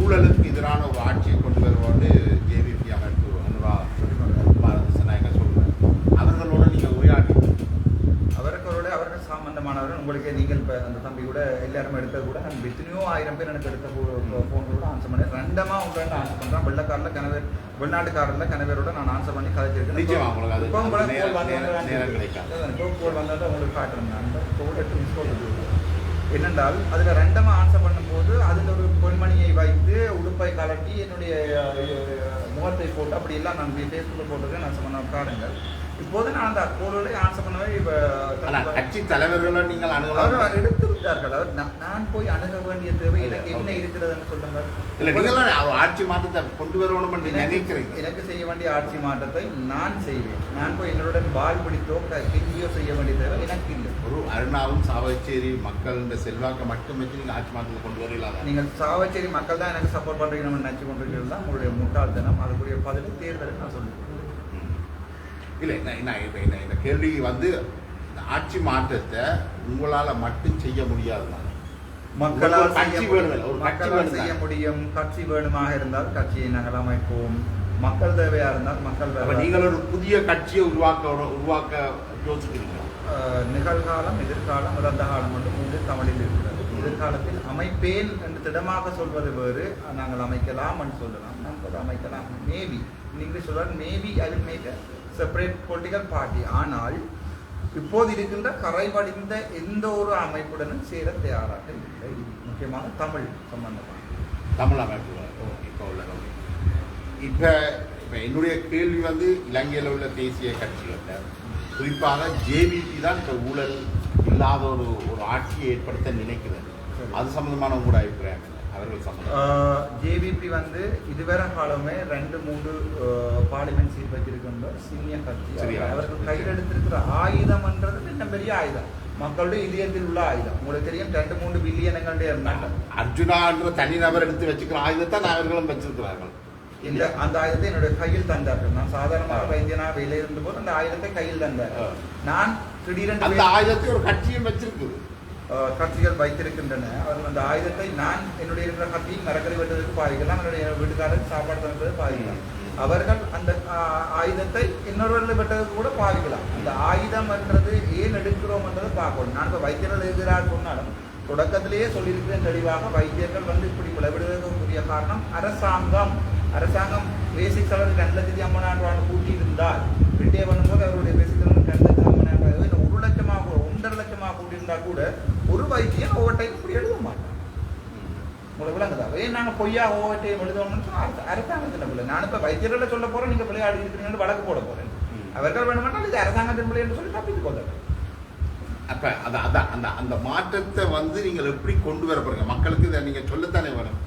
ஊழலுக்கு எதிரான ஒரு ஆட்சியை கொண்டு வருவோடு ஜேவிபி அமைப்பு அனுரா பாரதிசநாயக சொல்கிறார். அவர்களோட நீங்கள் உரையாடி அவர்கள் சம்பந்தமானவர்கள் உங்களுக்கு நீங்கள் இப்போ அந்த தம்பி கூட எல்லாரும் எடுத்தது கூட நான் எத்தனையோ 1000 பேர் எனக்கு எடுத்த ஃபோன் கூட ஆன்சர் பண்ணேன். ரெண்டமாக உங்கள்கிட்ட ஆன்சர் பண்ணுறேன். வெள்ளக்காரில் கணவர் வெளிநாட்டுக்காரில் கணவரோட நான் ஆன்சர் பண்ணி கதைச்சிருக்கேன். இப்போ உங்களுக்கு கோல் வந்தால் உங்களுக்கு காட்டுறேன். நான் கோல் 8 மிஸ் கோல் என்னென்றால் அதில் ரெண்டமாக ஆன்சர் பண்ணும்போது அதில் ஒரு பொன்மணியை வைத்து உடுப்பை கலட்டி என்னுடைய முகத்தை போட்டு அப்படி எல்லாம் நான் ஃபேஸ்புக்கில் போட்டுருக்கேன். நான் சொன்ன காடுங்கள். இப்போது நான் அந்த கோலோட ஆன்சர் பண்ணவே இப்போ கட்சி தலைவர்களும் நீங்கள் அணுகலாம் எடுத்து விட்டார்கள். அவர் நான் போய் அணுக வேண்டிய தேவை எனக்கு என்ன இருக்கிறதுன்னு சொல்லுங்கள். இல்லை நீங்கள் ஆட்சி மாற்றத்தை கொண்டு வரணும் என்று நினைக்கிறீங்க. எனக்கு செய்ய வேண்டிய ஆட்சி மாற்றத்தை நான் செய்வேன். நான் போய் என்னுடன் பால் பிடித்தோ கெஞ்சியோ செய்ய வேண்டிய தேவை எனக்கு இல்லை. ஒரு அருணாவும் சாவச்சேரி மக்கள் இந்த செல்வாக்கை மட்டும் வச்சு நீங்கள் ஆட்சி மாற்றத்தை கொண்டு வரலாம். நீங்கள் சாவச்சேரி மக்கள் தான் எனக்கு சப்போர்ட் பண்ணுறீங்கன்னு நினச்சி கொண்டிருக்கிறது தான் உங்களுடைய முட்டாள்தனம். அதுக்குரிய பதிலை தேர்தலுக்கு நான் சொல்லிக்கிறேன். இல்லை இந்த கேள்வி வந்து ஆட்சி மாற்றத்தை உங்களால் மட்டும் செய்ய முடியாது. மக்களால் செய்ய முடியும். கட்சி வேணுமாக இருந்தால் கட்சியை நாங்கள் அமைப்போம். மக்கள் தேவையா இருந்தால் மக்கள் நீங்கள் ஒரு புதிய கட்சியை உருவாக்க யோசிக்கிறீங்க. நிகழ்காலம், எதிர்காலம், இறந்த காலம் என்று 3 தமிழில் இருக்கிறது. எதிர்காலத்தில் அமைப்பேன் என்று திடமாக சொல்வது வேறு, நாங்கள் அமைக்கலாம் என்று சொல்லலாம். நாங்கள் அமைக்கலாம். மேபி நீங்கள் சொல்வார் maybe I will make separate political party. ஆனால் இப்போது இருக்கின்ற கரைபடிந்த எந்த ஒரு அமைப்புடனும் சேர தயாராக இல்லை. முக்கியமாக தமிழ் சம்பந்தமாக தமிழ் அமைப்பு இப்போ உள்ள இப்போ என்னுடைய கேள்வி வந்து இலங்கையில் உள்ள தேசிய கட்சிகள் குறிப்பாக ஜேவிபி தான் இப்போ ஊழல் இல்லாத ஒரு ஆட்சியை ஏற்படுத்த நினைக்கிறது. அது சம்பந்தமான கூட அபிப்பிராயம் அவர்கள் சம்பந்தம். ஜேவிபி வந்து இதுவரை காலமே 2-3 பார்லிமெண்ட் சீட் வச்சிருக்கின்ற சீனியர் கட்சி. அவர்கள் கையில் எடுத்திருக்கிற ஆயுதம் என்றது இன்னும் பெரிய ஆயுதம், மக்களுடைய இதயத்தில் உள்ள ஆயுதம். உங்களுக்கு தெரியும் 2-3 பில்லியன் எங்களுடைய இருந்தாங்க. அர்ஜுனா என்ற தனிநபர் எடுத்து வச்சுக்கிற ஆயுதத்தை அவர்களும் வச்சிருக்கிறார்கள். இந்த அந்த ஆயுதத்தை என்னுடைய கையில் தந்தார்கள். நான் சாதாரணமாக வைத்தியனாக வெளியே இருந்த போது அந்த ஆயுதத்தை கையில் தந்தார். நான் திடீரென்று அந்த ஆயுதத்தை ஒரு கட்சியும் வச்சிருக்குது, கட்சிகள் வைத்திருக்கின்றன. அவர்கள் அந்த ஆயுதத்தை நான் என்னுடைய இருக்கிற கட்சியும் மரக்கறி வெட்டுவதற்கு பாதிக்கலாம், என்னுடைய வீட்டுக்காரருக்கு சாப்பாடு தந்தது பாதிக்கலாம். அவர்கள் அந்த ஆயுதத்தை இன்னொருவர்கள் வெட்டதுக்கு கூட பாதிக்கலாம். அந்த ஆயுதம் என்றது ஏன் எடுக்கிறோம் என்றதை பார்க்கணும். நான் இப்போ வைத்தியர்கள் எதிராக சொன்னாலும் தொடக்கத்திலேயே சொல்லியிருக்கிறேன் தெளிவாக, வைத்தியர்கள் வந்து இப்படி விளைவிடுவதற்குரிய காரணம் அரசாங்கம் பேசிக் செலவு 2,50,000 கூட்டி இருந்தால் ரிட்டே பண்ணும்போது அவருடைய பேசிக் செலவு 2,50,000 1 லட்சமாக 1.5 லட்சமாக கூட்டியிருந்தால் கூட ஒரு வைத்தியம் ஓவர் டைம் இப்படி எழுத மாட்டோம். உங்களுக்கு விளங்குதா? நாங்கள் பொய்யா ஓவர் டைம் எழுதணும்னு அரசாங்கத்தின் பிள்ளை. நான் இப்போ வைத்தியர்களை சொல்ல போகிறேன், நீங்கள் விளையாடி இருக்கிறீங்கன்னு வழக்கு போட போகிறேன். அவர்கள் வேணுமென்றால் இது அரசாங்கத்தின் பிள்ளை என்று சொல்லி தப்பித்து கொள்ளுங்கள். அப்போ அந்த மாற்றத்தை வந்து நீங்கள் எப்படி கொண்டு வர போறீங்க மக்களுக்கு? இதை நீங்கள் சொல்லத்தானே வரும்.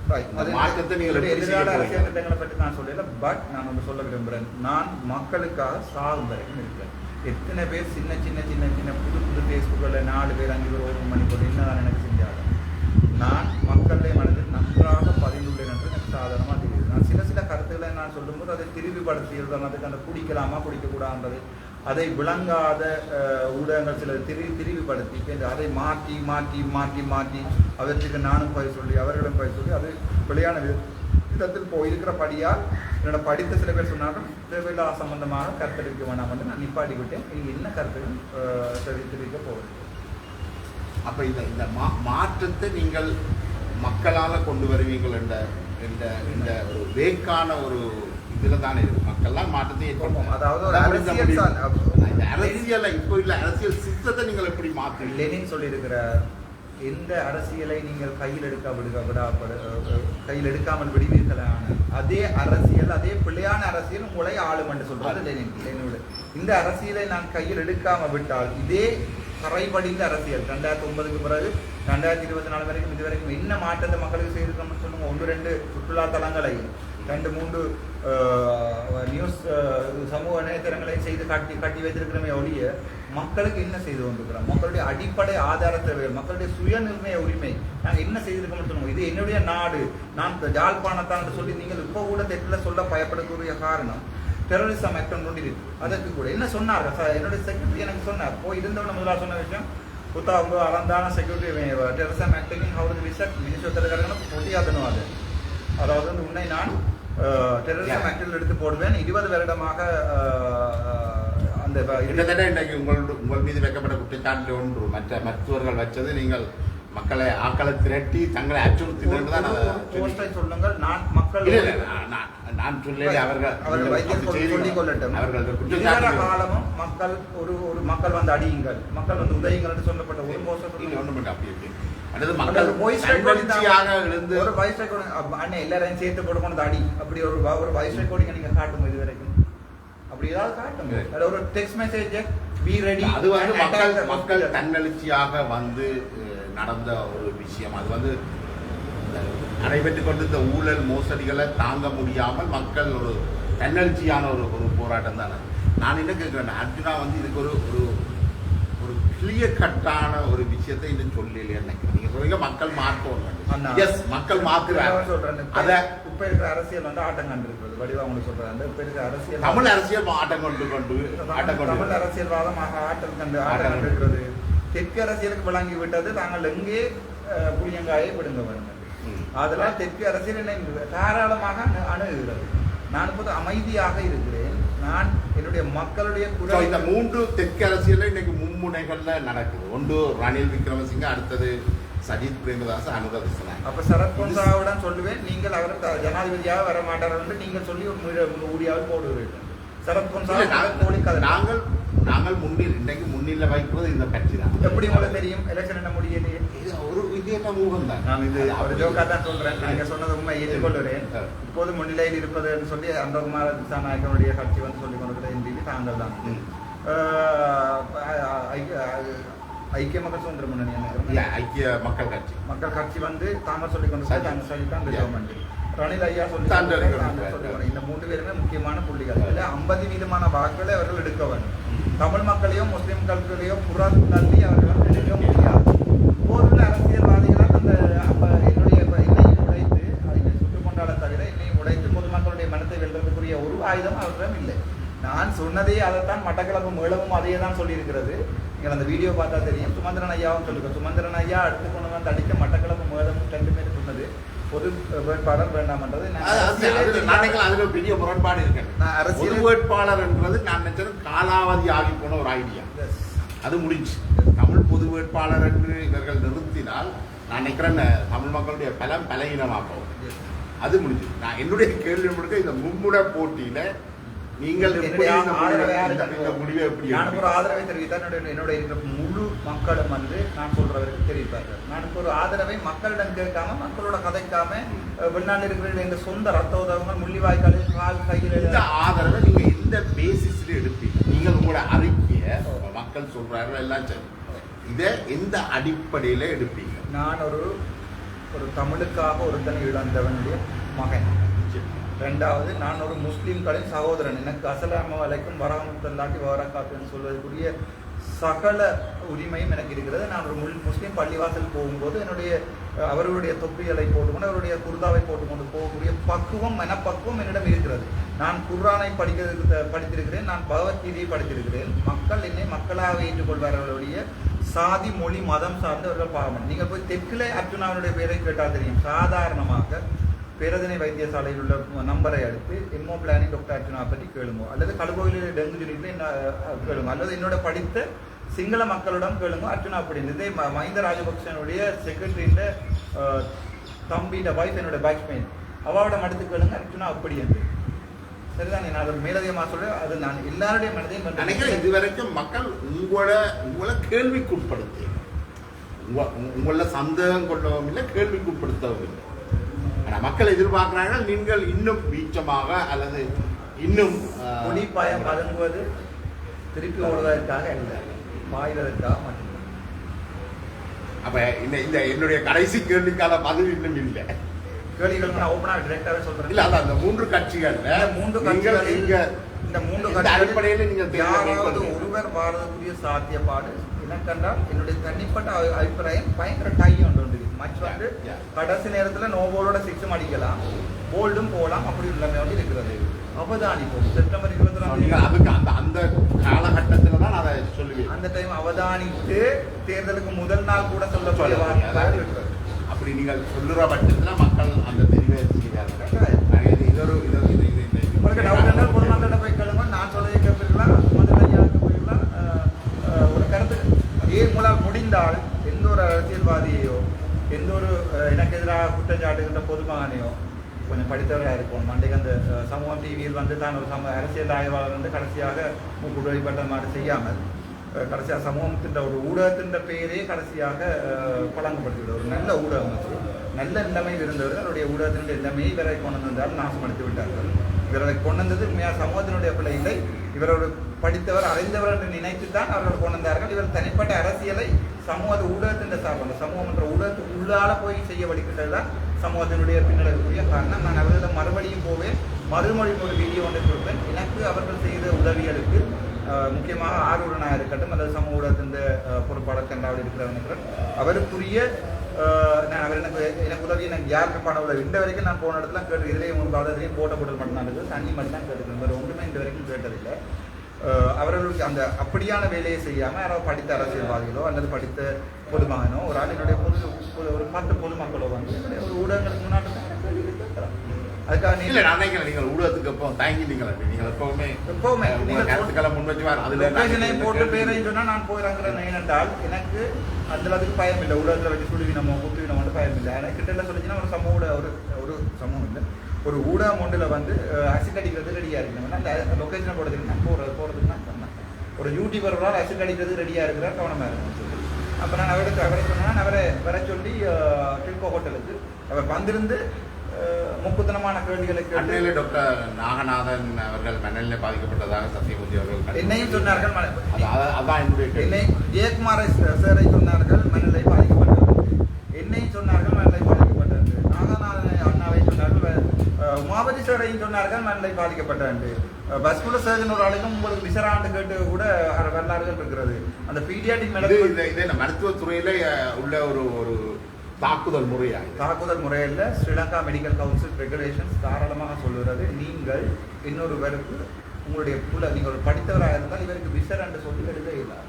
மாற்றத்தை நீங்கள் எதிரான அரசியல் திட்டங்களை பற்றி நான் சொல்லல. பட் நான் ஒன்று சொல்ல விரும்புகிறேன். நான் மக்களுக்காக சாகும் வரைக்கும் இருக்கிறேன். எத்தனை பேர் சின்ன புது ஃபேஸ்புக்கில் 4 பேர் 5 பேர் 1 மணி போட்டு என்னதான் எனக்கு செஞ்சாலும் நான் மக்களுடைய மனதில் நன்றாக பதிந்துள்ளேன் என்று எனக்கு சாதாரணமாக தெரியுது. நான் சில கருத்துக்களை நான் சொல்லும்போது அதை திருவிப்படுத்தியிருந்தேன். அதுக்கு அந்த குடிக்கலாமா குடிக்கக்கூடாது, அதை விளங்காத ஊடகங்கள் சிலர் திரிவுபடுத்தி அதை மாற்றி மாற்றி மாற்றி மாற்றி அவற்றுக்கு நானும் போய் சொல்லி அவர்களிடம் போய் சொல்லி அது வெளியான விதத்தில் போயிருக்கிறபடியால் என்னோட படித்த சில பேர் சொன்னாலும் தேவையில்லா சம்பந்தமாக கருத்தெடுக்க வேண்டாம் என்று நான் நிப்பாட்டி விட்டேன். நீங்கள் என்ன கருத்துகள் தெரிவிக்க போகிறீங்க? அப்போ இந்த மாற்றத்தை நீங்கள் மக்களால் கொண்டு வருவீங்கள் என்ற ஒரு வேக்கான ஒரு இதில் தானே இருக்கு. மக்கள்லாம் மாற்றத்தை ஏற்படுத்தும். அதாவது அரசியலை இப்போ இல்லை, அரசியல் சிஸ்டத்தை நீங்கள் எப்படி மாற்ற லெனின் சொல்லியிருக்கிற எந்த அரசியலை நீங்கள் கையில் எடுக்காமல் விடுவீர்களான அதே அரசியல், அதே பிள்ளையான அரசியல் உங்களை ஆளும் என்று சொல்றது லெனின். இந்த அரசியலை நான் கையில் எடுக்காமல் விட்டால் இதே கரைபடிந்த அரசியல் 2009க்கு பிறகு 2024 வரைக்கும் இதுவரைக்கும் என்ன மாற்றத்தை மக்களுக்கு செய்திருக்கோம்னு சொல்லுங்க. 1-2 சுற்றுலா தலங்களையும் 2-3 நியூஸ் சமூக இணையதளங்களை செய்து கட்டி வைத்திருக்கிறமே ஒழிய மக்களுக்கு என்ன செய்து கொண்டிருக்கிறோம்? மக்களுடைய அடிப்படை ஆதார தேவைகள், மக்களுடைய சுயநிர்ணய உரிமை நாங்கள் என்ன செய்திருக்கோம்னு சொல்லுவோம். இது என்னுடைய நாடு, நான் யாழ்ப்பாணத்தான் சொல்லி நீங்கள் இப்போ கூட தெற்கில் சொல்ல பயப்படக்கூடிய காரணம் டெரரிசம் ஆக்ட் கொண்டு இருக்கு. அதற்கு கூட என்ன சொன்னார் என்னுடைய செக்ரட்டரி எனக்கு சொன்னார். போய் இருந்தவன முதலாக சொன்ன விஷயம் புத்தாங்க அளந்தான செக்யூரிட்டி டெரரிசம் ஆக்டையும் அவருக்கு விசட் மினிஸ்டர் பொட்டியாதனும் அது. அதாவது வந்து உன்னை நான் டெரரிசம் ஆக்டில் எடுத்து போடுவேன். 20 வருடமாக அந்த கிட்டத்தட்ட இன்றைக்கு உங்கள் மீது வைக்கப்பட்ட குற்றச்சாட்டு ஒன்று மற்ற மருத்துவர்கள் வச்சது நீங்கள் மக்களை ஆக்களை திரட்டி தங்களை அச்சுறுத்தி சொல்லுங்கள். நான் மக்கள் நான் சொல்லி அவர்கள் வைத்தியம் சொல்லிக் கொள்ளட்டும். அவர்கள் காலமும் மக்கள் ஒரு மக்கள் வந்து அடியுங்கள், மக்கள் வந்து உதயுங்கள் சொல்லப்பட்ட ஒரு போஸ்டர் ஒன்று அப்படி அடுத்து மக்கள் எழுந்து ஒரு வாய்ஸ் ரெக்கார்டிங் அண்ணன் எல்லாரையும் சேர்த்து போட்டு அடி அப்படி ஒரு வாய்ஸ் ரெக்கார்டிங் நீங்க காட்டுங்க இது வரைக்கும் அப்படி ஏதாவது காட்டுங்க. அது ஒரு டெக்ஸ்ட் மெசேஜ் பி ரெடி. அது வந்து மக்கள் தன்னெழுச்சியாக வந்து நடந்த ஒரு விஷயம். அது வந்து நடைபெற்றுக் கொண்டிருந்த ஊழல் மோசடிகளை தாங்க முடியாமல் மக்கள் ஒரு தன்னெழுச்சியான ஒரு போராட்டம் தானே. நான் என்ன கேட்கிறேன், அர்ஜுனா வந்து இதுக்கு ஒரு ஒரு கிளியர் கட்டான ஒரு விஷயத்தை இன்னும் சொல்லலையே நினைக்கிறேன். நீங்க சொல்றீங்க மக்கள் மாற்றணும். எஸ், மக்கள் மாற்றுறாங்க. சொல்றேன் அத இப்ப இருக்கிற அரசியல் வந்து ஆட்டம் கண்டிருக்கிறது. வடிவா உங்களுக்கு சொல்றாங்க இப்ப இருக்கிற அரசியல் தமிழ் அரசியல் ஆட்டம் கொண்டு தமிழ் அரசியல்வாதம் ஆட்டம் கண்டிருக்கிறது. தெற்கு அரசியலுக்கு வழங்கி விட்டது தாங்கள் எங்கே புளியங்காயை விடுங்க வேண்டும். அதெல்லாம் தெற்கு அரசியல் என்ன தாராளமாக அணுகுகிறது. நான் இப்போது அமைதியாக இருக்கிறேன். நான் என்னுடைய மக்களுடைய குரல். இந்த 3 தெற்கு அரசியல் இன்னைக்கு மும்முனைகள்ல நடக்குது. ஒன்று ரணில் விக்ரமசிங்க, அடுத்தது சஜித் பிரேமதாஸ், அனுராக் திசாநாயக்க. அப்ப சரத் பொன்சாவுடன் சொல்லுவேன், நீங்கள் அவர் ஜனாதிபதியாக வர மாட்டார் என்று நீங்கள் சொல்லி ஊடியாவில் போடுவீர்கள். சரத் பொன்சா நாங்கள் இன்னைக்கு முன்னிலை வைக்கிறது இந்த கட்சி தான். எப்படி உங்களுக்கு தெரியும் எலெக்ஷன் என்ன முடியலையே? ஒரு விஜயன மூகம் தான். நான் இது ஒரு ஜோக்கா தான் சொல்றேன். நீங்க சொன்னது உண்மை ஏற்றுக்கொள்கிறேன். இப்போது முன்னிலையில் இருப்பது என்று சொல்லி அனுராக் திசாநாயக்கனுடைய கட்சி வந்து சொல்லிக் கொண்டிருக்கிறது என்று தாங்கள் தான். ஐக்கிய மக்கள் சுதந்திர முன்னணி, ஐக்கிய மக்கள் கட்சி வந்து தாம சொல்லிக் கொண்டு ரணில் ஐயா சொல்லி இந்த 3 பேருமே முக்கியமான புள்ளிகள். 50% வாக்குகளை அவர்கள் எடுக்க வேண்டும். தமிழ் மக்களையும் முஸ்லிம் மக்களையோ புறத்தள்ளி அவர்கள் எடுக்க முடியாது. போதுள்ள அரசியல்வாதிகளால் அந்த என்னுடைய என்னையும் உடைத்து அதை சுட்டுக் கொண்டாட தவிர என்னையும் உடைத்து பொதுமக்களுடைய மனத்தை வெல்றதுக்குரிய ஒரு ஆயுதம் அவரிடம் இல்லை. நான் சொன்னதே அதைத்தான் மட்டக்களப்பு மேளமும் அதையே தான் சொல்லியிருக்கிறது. நீங்கள் அந்த வீடியோ பார்த்தா தெரியும். சுமந்திரன் ஐயாவும் சொல்லுங்க. சுமந்திரன் ஐயா அடுத்து கொண்டு வந்து அடிக்க மட்டக்களப்பு மேளமும் 2 பேர் சொன்னது பொது வேட்பாளர் வேண்டாம்ன்றது பெரிய முரண்பாடு இருக்கு. பொது வேட்பாளர் என்றது நான் நினைச்சது காலாவதி ஆகி போன ஒரு ஐடியா. அது முடிஞ்சு தமிழ் பொது வேட்பாளர் என்று இவர்கள் நிறுத்தினால் நான் நினைக்கிறேன் தமிழ் மக்களுடைய பலகீனமாகும். அது முடிஞ்சு. நான் என்னுடைய கேள்வி முழுக்க இந்த மும்முட போட்டியில நீங்கள் முடிவை எப்படி ஒரு ஆதரவை தெரிவித்தார். என்னுடைய முழு மக்களும் வந்து நான் சொல்றவருக்கு தெரிவித்தார்கள். நான் ஒரு ஆதரவை மக்களிடம் கேட்காம மக்களோட கதைக்காம வெளிநாடு இருக்கிற எங்க சொந்த ரத்த உதவங்கள் முள்ளிவாய்க்காலில் கால் கையில் இந்த ஆதரவை நீங்க எந்த பேசிஸ்ல எடுப்பீங்க? நீங்கள் உங்களோட அறிக்கைய மக்கள் சொல்றாரு எல்லாம் சரி, இதை எந்த அடிப்படையில எடுப்பீங்க? நான் ஒரு தமிழுக்காக ஒருத்தனை இழந்தவனுடைய மகன். 2வது, நான் ஒரு முஸ்லீம்களின் சகோதரன். எனக்கு அஸ்ஸலாமு அலைக்கும் வரஹ்மத்துல்லாஹி வபரகாத்துஹு சொல்வதற்குரிய சகல உரிமையும் எனக்கு இருக்கிறது. நான் ஒரு முஸ்லீம் பள்ளிவாசல் போகும்போது அவர்களுடைய தொப்பிகளை போட்டுக்கொண்டு அவருடைய குர்தாவை போட்டுக்கொண்டு போகக்கூடிய மனப்பக்குவம் என்னிடம் இருக்கிறது. நான் குர்ஆனை படித்திருக்கிறேன். நான் பகவத்கீதையை படித்திருக்கிறேன். மக்கள் என்னை மக்களாக ஏற்றுக்கொள்வார்களுடைய சாதி மொழி மதம் சார்ந்தவர்கள் பாவம். நீங்கள் போய் தெற்கிலே அர்ஜுனாவுடைய பேரை கேட்டால் தெரியும். சாதாரணமாக பேரதனை வைத்தியசாலையில் உள்ள நம்பரை அடுத்து எம்ஓ பிளானிங் டாக்டர் அர்ஜுனா பற்றி கேளுங்க, அல்லது கடுகோயிலில் டெங்கு ஜுனியில் என்ன கேளுங்க, அல்லது என்னோட படித்த சிங்கள மக்களிடம் கேளுங்க அர்ஜுனா அப்படின்னு. இதே மஹிந்த ராஜபக்சனுடைய செக்ரட்டரியின் தம்பியோட வைஃப் என்னோட பேட்ச்மேன் அவளோட மடுத்து கேளுங்க அர்ஜுனா அப்படி என்று. சரிதான். நான் அதை மேலதிகமாக சொல்ல அது நான் எல்லாருடைய மனதையும் நினைக்கிறேன். இதுவரைக்கும் மக்கள் உங்களை கேள்விக்குட்படுத்தி உங்கள சந்தேகம் கொள்ளவும் இல்லை, கேள்விக்குட்படுத்தவும் இல்லை. மக்கள் எதிர்பார்க்கிறாங்க நீங்கள் இன்னும் வீச்சமாக அல்லது இன்னும் ஒளிப்பாயம் வழங்குவது திருப்பி ஓடுவதற்காக இல்லை, பாய்வதற்காக மட்டும்தான். அப்ப இந்த என்னுடைய கடைசி கேள்விக்கான பதில் இன்னும் இல்லை. கேள்விகள் நான் ஓப்பனா டிரெக்டாவே சொல்றேன். இல்ல அதான் அந்த 3 கட்சிகள் இந்த 3 கட்சிகள் அடிப்படையில் நீங்கள் யாராவது ஒருவர் வாரதுக்குரிய சாத்தியப்பாடு எனக்கென்றால் என்னுடைய தனிப்பட்ட அபிப்பிராயம் பயங்கர டை ஒன்று மச் வந்து கடைசி நேரத்துல நோபோலோட 6 அடிக்கலாம், போல்டும் போகலாம், அப்படி எல்லாமே வந்து இருக்கிறது. அவதானிப்போம் செப்டம்பர் 22 அதுக்கு அந்த காலகட்டத்துல தான் அதை சொல்லுவேன். அந்த டைம் அவதானித்து தேர்தலுக்கு முதல் நாள் கூட சொல்லக்கூடிய இருக்கிறது. அப்படி நீங்கள் சொல்லுற பட்சத்துல மக்கள் அந்த தெரிவை செய்வார்கள். உங்களுக்கு டவுட் இருந்தால் பொதுமக்களிட போய் கேளுங்க. நான் சொல்லதை கேட்பீர்களா, மதுரையாவுக்கு போயிடலாம். ஒரு கருத்து உங்களால் முடிந்தால் எந்த ஒரு அரசியல்வாதியையோ எந்த ஒரு எனக்கு எதிராக குற்றச்சாட்டுகின்ற பொதுமகனையோ கொஞ்சம் படித்தவராக இருக்கும். மண்டைக்கு அந்த சமூகம் டிவியில் வந்து தான் ஒரு அரசியல் ஆய்வாளர் வந்து கடைசியாக மூக்கு வழிபட்ட மாதிரி செய்யாமல் கடைசியாக சமூகத்தின் ஒரு ஊடகத்தின் பெயரே கடைசியாக பழங்கப்படுத்திவிடும். ஒரு நல்ல ஊடகம் வச்சு நல்ல நிலைமையில் இருந்தவர்கள் அவருடைய ஊடகத்தினுடைய நிலைமையை இவரை கொண்டு வந்தால் நாசமடைத்து விட்டார்கள். இவரை கொண்டு வந்தது உண்மையாக சமூகத்தினுடைய பிள்ளை இல்லை, இவர் ஒரு படித்தவர் அறிந்தவர் என்று நினைத்து தான் அவர்கள் கொண்டு வந்தார்கள். இவர் தனிப்பட்ட அரசியலை சமூக ஊடகத்தின் சார்பில் சமூகம் என்ற ஊடகத்துக்கு உள்ளால போய் செய்ய வலிக்கிட்டது தான் சமூகத்தினுடைய பின்னடைவுக்குரிய காரணம். நான் அவர்களிடம் மறுபடியும் போவேன், மறுமொழி ஒரு வீடியோ ஒன்று கொடுப்பேன். எனக்கு அவர்கள் செய்த உதவிகளுக்கு முக்கியமாக ஆரூரனாக இருக்கட்டும் அல்லது சமூக ஊடகத்தின் பொறுப்பாளர் கண்டாவில் இருக்கிறவர்கள் அவருக்குரிய நான் அவர் எனக்கு உதவி எனக்கு யாருக்கு பணம் உதவி இந்த வரைக்கும் நான் போன இடத்துல கேட்டு இதுலேயும் இதுலேயும் போட்ட போட்டல் மட்டும் தான் இருக்குது, தண்ணி மட்டும் தான் கேட்டுக்கிறேன், வேறு ஒன்றுமே இந்த வரைக்கும் கேட்டதில்லை. அவர்களுக்கு அந்த அப்படியான வேலையை செய்யாமல் யாராவது படித்த அரசியல்வாதிகளோ அல்லது படித்த பொதுமகனோ ஒரு ஆளுடைய ஒரு 10 பொதுமக்களோ வந்து ஒரு ஊடகங்களுக்கு முன்னாடி கேட்கலாம். அதுக்காக நீங்கள் ஊடகத்துக்கு எப்போ தாங்கி நீங்கள் எப்பவுமே கருத்துக்களை முன் வச்சு லொகேஷனையும் போட்டு பேரையும் சொன்னால் நான் போயிறங்குறேன். ஏனென்றால் எனக்கு அதில் அதுக்கு பயம் இல்லை. ஊடகத்தில் வச்சு சுடுவினமோ குத்துவினமோ பயம் இல்லை. எனக்கு கிட்ட சொல்லிச்சுன்னா ஒரு சமூகம் இல்லை ஒரு ஊடகம் ஒன்றில் வந்து அசிட் அடிக்கிறது ரெடியாக இருக்கணும். அந்த லொக்கேஷனை போடுறதுக்கு நான் போகிறதுக்கு நான் சொன்னேன். ஒரு யூடியூபர்களால் அசிட் அடிக்கிறது ரெடியாக இருக்கிறார், கவனமாக இருக்கணும்னு சொல்லி அப்போ நான் அவரை சொன்னேன். அவரை வர சொல்லி டில்கோ ஹோட்டலுக்கு அவர் வந்திருந்து முக்குத்தனமான கேள்விகளை கேட்டு டாக்டர் நாகநாதன் அவர்கள் மனநிலை பாதிக்கப்பட்டதாக சத்தியமூர்த்தி அவர்கள் என்னையும் சொன்னார்கள். என்னை ஜெயக்குமாரை சாரை சொன்னார்கள் மனநிலை பாதிக்கப்பட்டது, என்னையும் சொன்னார்கள் மனநிலை பாதிக்கப்பட்டது, நாகநாதன் அண்ணாவை சொன்னார்கள், உமாபதி சாரையும் சொன்னார்கள் மனநிலை பாதிக்கப்பட்டது. பஸ்குல சர்ஜன் ஒரு ஆளுக்கும் உங்களுக்கு விசராண்டு கேட்டு கூட வரலாறுகள் இருக்கிறது. அந்த பீடியாட்டிக் மருத்துவத்துறையில உள்ள ஒரு தாக்குதல் முறையில் ஸ்ரீலங்கா மெடிக்கல் கவுன்சில் ரெகுலேஷன்ஸ் தாராளமாக சொல்லுறது, நீங்கள் இன்னொருவருக்கு உங்களுடைய நீங்கள் ஒரு படித்தவராக இருந்தால் இவருக்கு விசர் என்று சொல்லி எழுத இயலாது.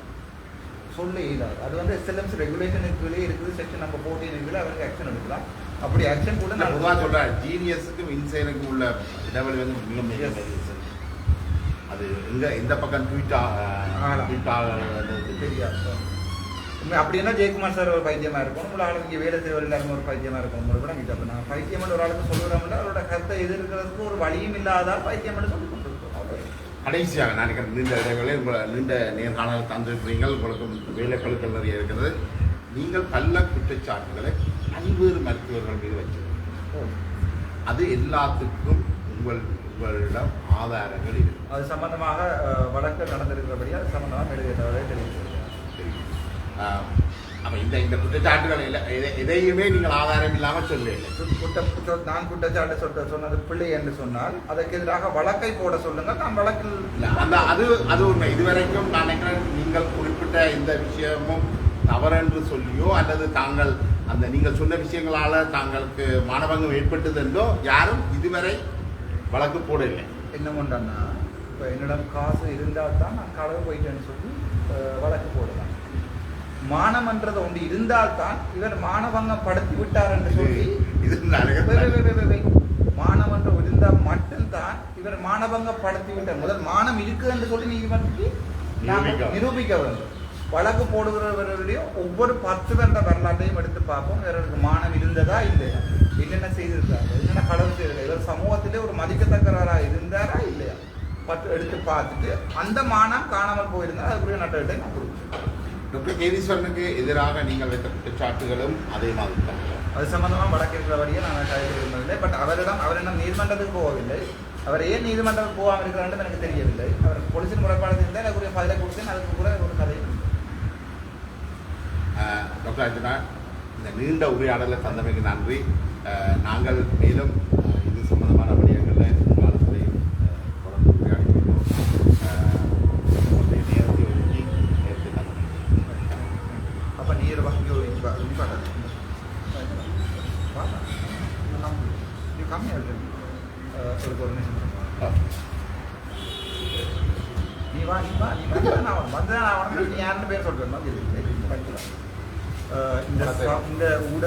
அது வந்து எஸ்எல்எம்சி ரெகுலேஷனுக்கு இருக்குது, செக்ஷன் நம்பர் 14 இருக்குது, அவருக்கு ஆக்ஷன் எடுக்கலாம். அப்படி ஆக்ஷன் கூட நான் பொதுவாக சொல்கிறேன். ஜீனியஸுக்கும் இன்சைனுக்கும் உள்ள இடைவெளி வந்து மிக அது இந்த பக்கம் தெரியாது. அப்படின்னா ஜெயக்குமார் சார் ஒரு பைத்தியமாக இருக்கும், உங்களை ஆளுக்கு இங்கே வேலை செய்வது எல்லாருமே ஒரு பைத்தியமாக இருக்கும். உங்களுக்கு கூட நீங்கள் நான் பைத்தியம் ஒரு ஆளுக்கு சொல்லுறோம்ல அவரோட கருத்தை எதிர்க்கிறதுக்கு ஒரு வழியும் இல்லாதால் பைத்தியம் சொல்லி கொண்டிருக்கோம். கடைசியாக நான் நீண்ட இடைவெளி நீண்ட நேர்காணல் தந்திருக்கிறீர்கள், உங்களுக்கு வேலைப்பழுக்கள் நிறைய இருக்கிறது. நீங்கள் கள்ள குற்றச்சாட்டுகளை பல்வேறு மருத்துவர்கள் மீது வச்சிருக்கீங்க. அது எல்லாத்துக்கும் உங்களிடம் ஆதாரங்கள் இருக்கு. அது சம்பந்தமாக வழக்கு நடந்திருக்கிறபடி அது சம்பந்தமாக மெழுகேற்றவரை தெரிவித்திருக்கிறேன். அப்போ இந்த குற்றச்சாட்டுகள் எதையுமே நீங்கள் ஆதாரம் இல்லாமல் சொல்லவில்லை. நான் குற்றச்சாட்டு சொன்னது பிள்ளை என்று சொன்னால் அதற்கு எதிராக வழக்கை போட சொல்லுங்கள். நான் வழக்கில் அது உண்மை. இதுவரைக்கும் நான் நினைக்கிறேன் நீங்கள் குறிப்பிட்ட இந்த விஷயமும் தவறென்று சொல்லியோ அல்லது தாங்கள் அந்த நீங்கள் சொன்ன விஷயங்களால் தாங்களுக்கு மானபங்கம் ஏற்பட்டது என்றோ யாரும் இதுவரை வழக்கு போடவில்லை. என்ன கொண்டா இப்போ என்னிடம் காசு இருந்தால் தான் நான் களவு போயிட்டேன்னு சொல்லி வழக்கு போடலாம். மானமன்றது ஒன்று இருந்தால்தான் இவர் மானபங்கம் படுத்தி விட்டார் என்று சொல்லி மானமன்றம் இருந்தால் மட்டும்தான் இவர் மானபங்கம் படுத்தி விட்டார். முதல் மானம் இருக்கு என்று சொல்லி நீதிமன்றத்தில் நிரூபிக்க வேண்டும். வழக்கு போடுகிறவர்களுடைய ஒவ்வொரு 10 வருட வரலாற்றையும் எடுத்து பார்ப்போம். இவருக்கு மானம் இருந்ததா இல்லையா, என்னென்ன செய்திருக்காங்க, என்னென்ன களவு செய்திருக்காங்க, இவர் சமூகத்திலே ஒரு மதிக்கத்தக்கவராக இருந்தாரா இல்லையா எடுத்து பார்த்துட்டு அந்த மானம் காணாமல் போயிருந்தால் அதுக்குரிய நட்டத்தை நான் கொடுப்பேன். டாக்டர் கேதீஸ்வரனுக்கு எதிராக நீங்கள் வைத்த குற்றச்சாட்டுகளும் அதே மாதிரி தான். அது சம்பந்தமாக வழக்கு இருக்கிறபடியே நான் கைது இருந்ததில்லை. பட் அவரிடம் நீதிமன்றத்துக்கு போகவில்லை. அவர் ஏன் நீதிமன்றத்துக்கு போகாமல் இருக்கிறான்னு எனக்கு தெரியவில்லை. அவர் போலீசின் முறைப்பாடு இருந்தால் அதுக்குரிய பதிலை கொடுத்தேன். அதுக்கு கூட ஒரு கதை. டாக்டர் அர்ஜுனா, இந்த நீண்ட உரையாடலை தந்தமைக்கு நன்றி. நாங்கள் மேலும் இது சம்பந்தமான விடயங்களில் காலத்திலையும் தொடர்ந்து உரையாடி கொள்வோம். நேரத்தை ஒதுக்கி நேரத்தை தந்தமைக்கு அப்போ நீர் வாங்கி நிப்பாட்டாது இது கம்மியாக இருக்கு ஒரு நிமிஷம் நீ வா நான் வந்து நீ யாருன்னு பேர் சொல்கிறேன் இந்த ஊட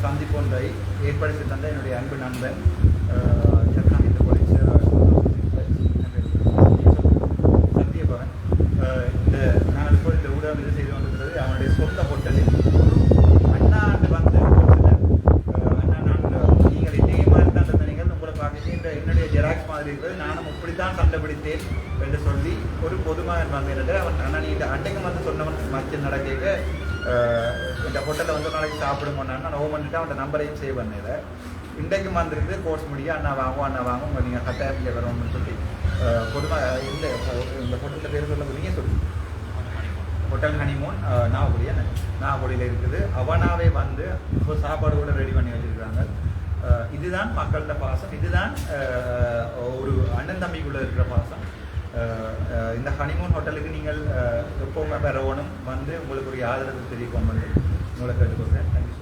சந்திப்பு ஒன்றை ஏற்படுத்தி தந்த என்னுடைய அன்பு நண்பன் சத்ராமித்த போலீஸ் சத்யபவன். இந்த நான் இப்போ இந்த ஊடகம் இது செய்து கொண்டிருக்கிறது அவனுடைய சொந்த ஹோட்டலில் அண்ணாண்டு வந்து அண்ணா நான் நீங்கள் இதே மாதிரி தான் தந்தீங்கள் உங்களை பார்த்துட்டு இந்த என்னுடைய ஜெராக்ஸ் மாதிரி இருக்கிறது நானும் இப்படித்தான் கண்டுபிடித்தேன் என்று சொல்லி ஒரு பொதுமகன் வந்து அவன் அண்ணா நீ இந்த அன்றைக்கு வந்து சொன்னவன் மச்சம் நடக்க இந்த ஹோட்டலில் வந்து நாளைக்கு சாப்பிடுமோன்னு நான் ஓமன்ட்டு அவன் நம்பரையும் சேவ் பண்ணல. இன்றைக்கும் வந்துருக்கு கோர்ஸ் முடிய அண்ணா வாங்கும் உங்கள் நீங்கள் கட்டாயத்தில் வரணும்னு சொல்லி பொதுவாக இல்லை இந்த ஹோட்டலில் பேர் சொல்ல நீங்கள் சொல்லி ஹோட்டல் ஹனிமூன் நாகப்பொடியில் இருக்குது. அவனாவே வந்து இப்போ சாப்பாடு கூட ரெடி பண்ணி வச்சுருக்காங்க. இதுதான் மக்கள்கிட்ட பாசம், இதுதான் ஒரு அண்ணன் தம்பிக்குள்ளே இருக்கிற பாசம். இந்த ஹனிமூன் ஹோட்டலுக்கு நீங்கள் எப்போவுமே வரணும் வந்து உங்களுக்கு ஒரு ஆதரவு தெரிவிக்கும் உங்களை கேட்டுக்கொள்கிறேன். தேங்க்யூ.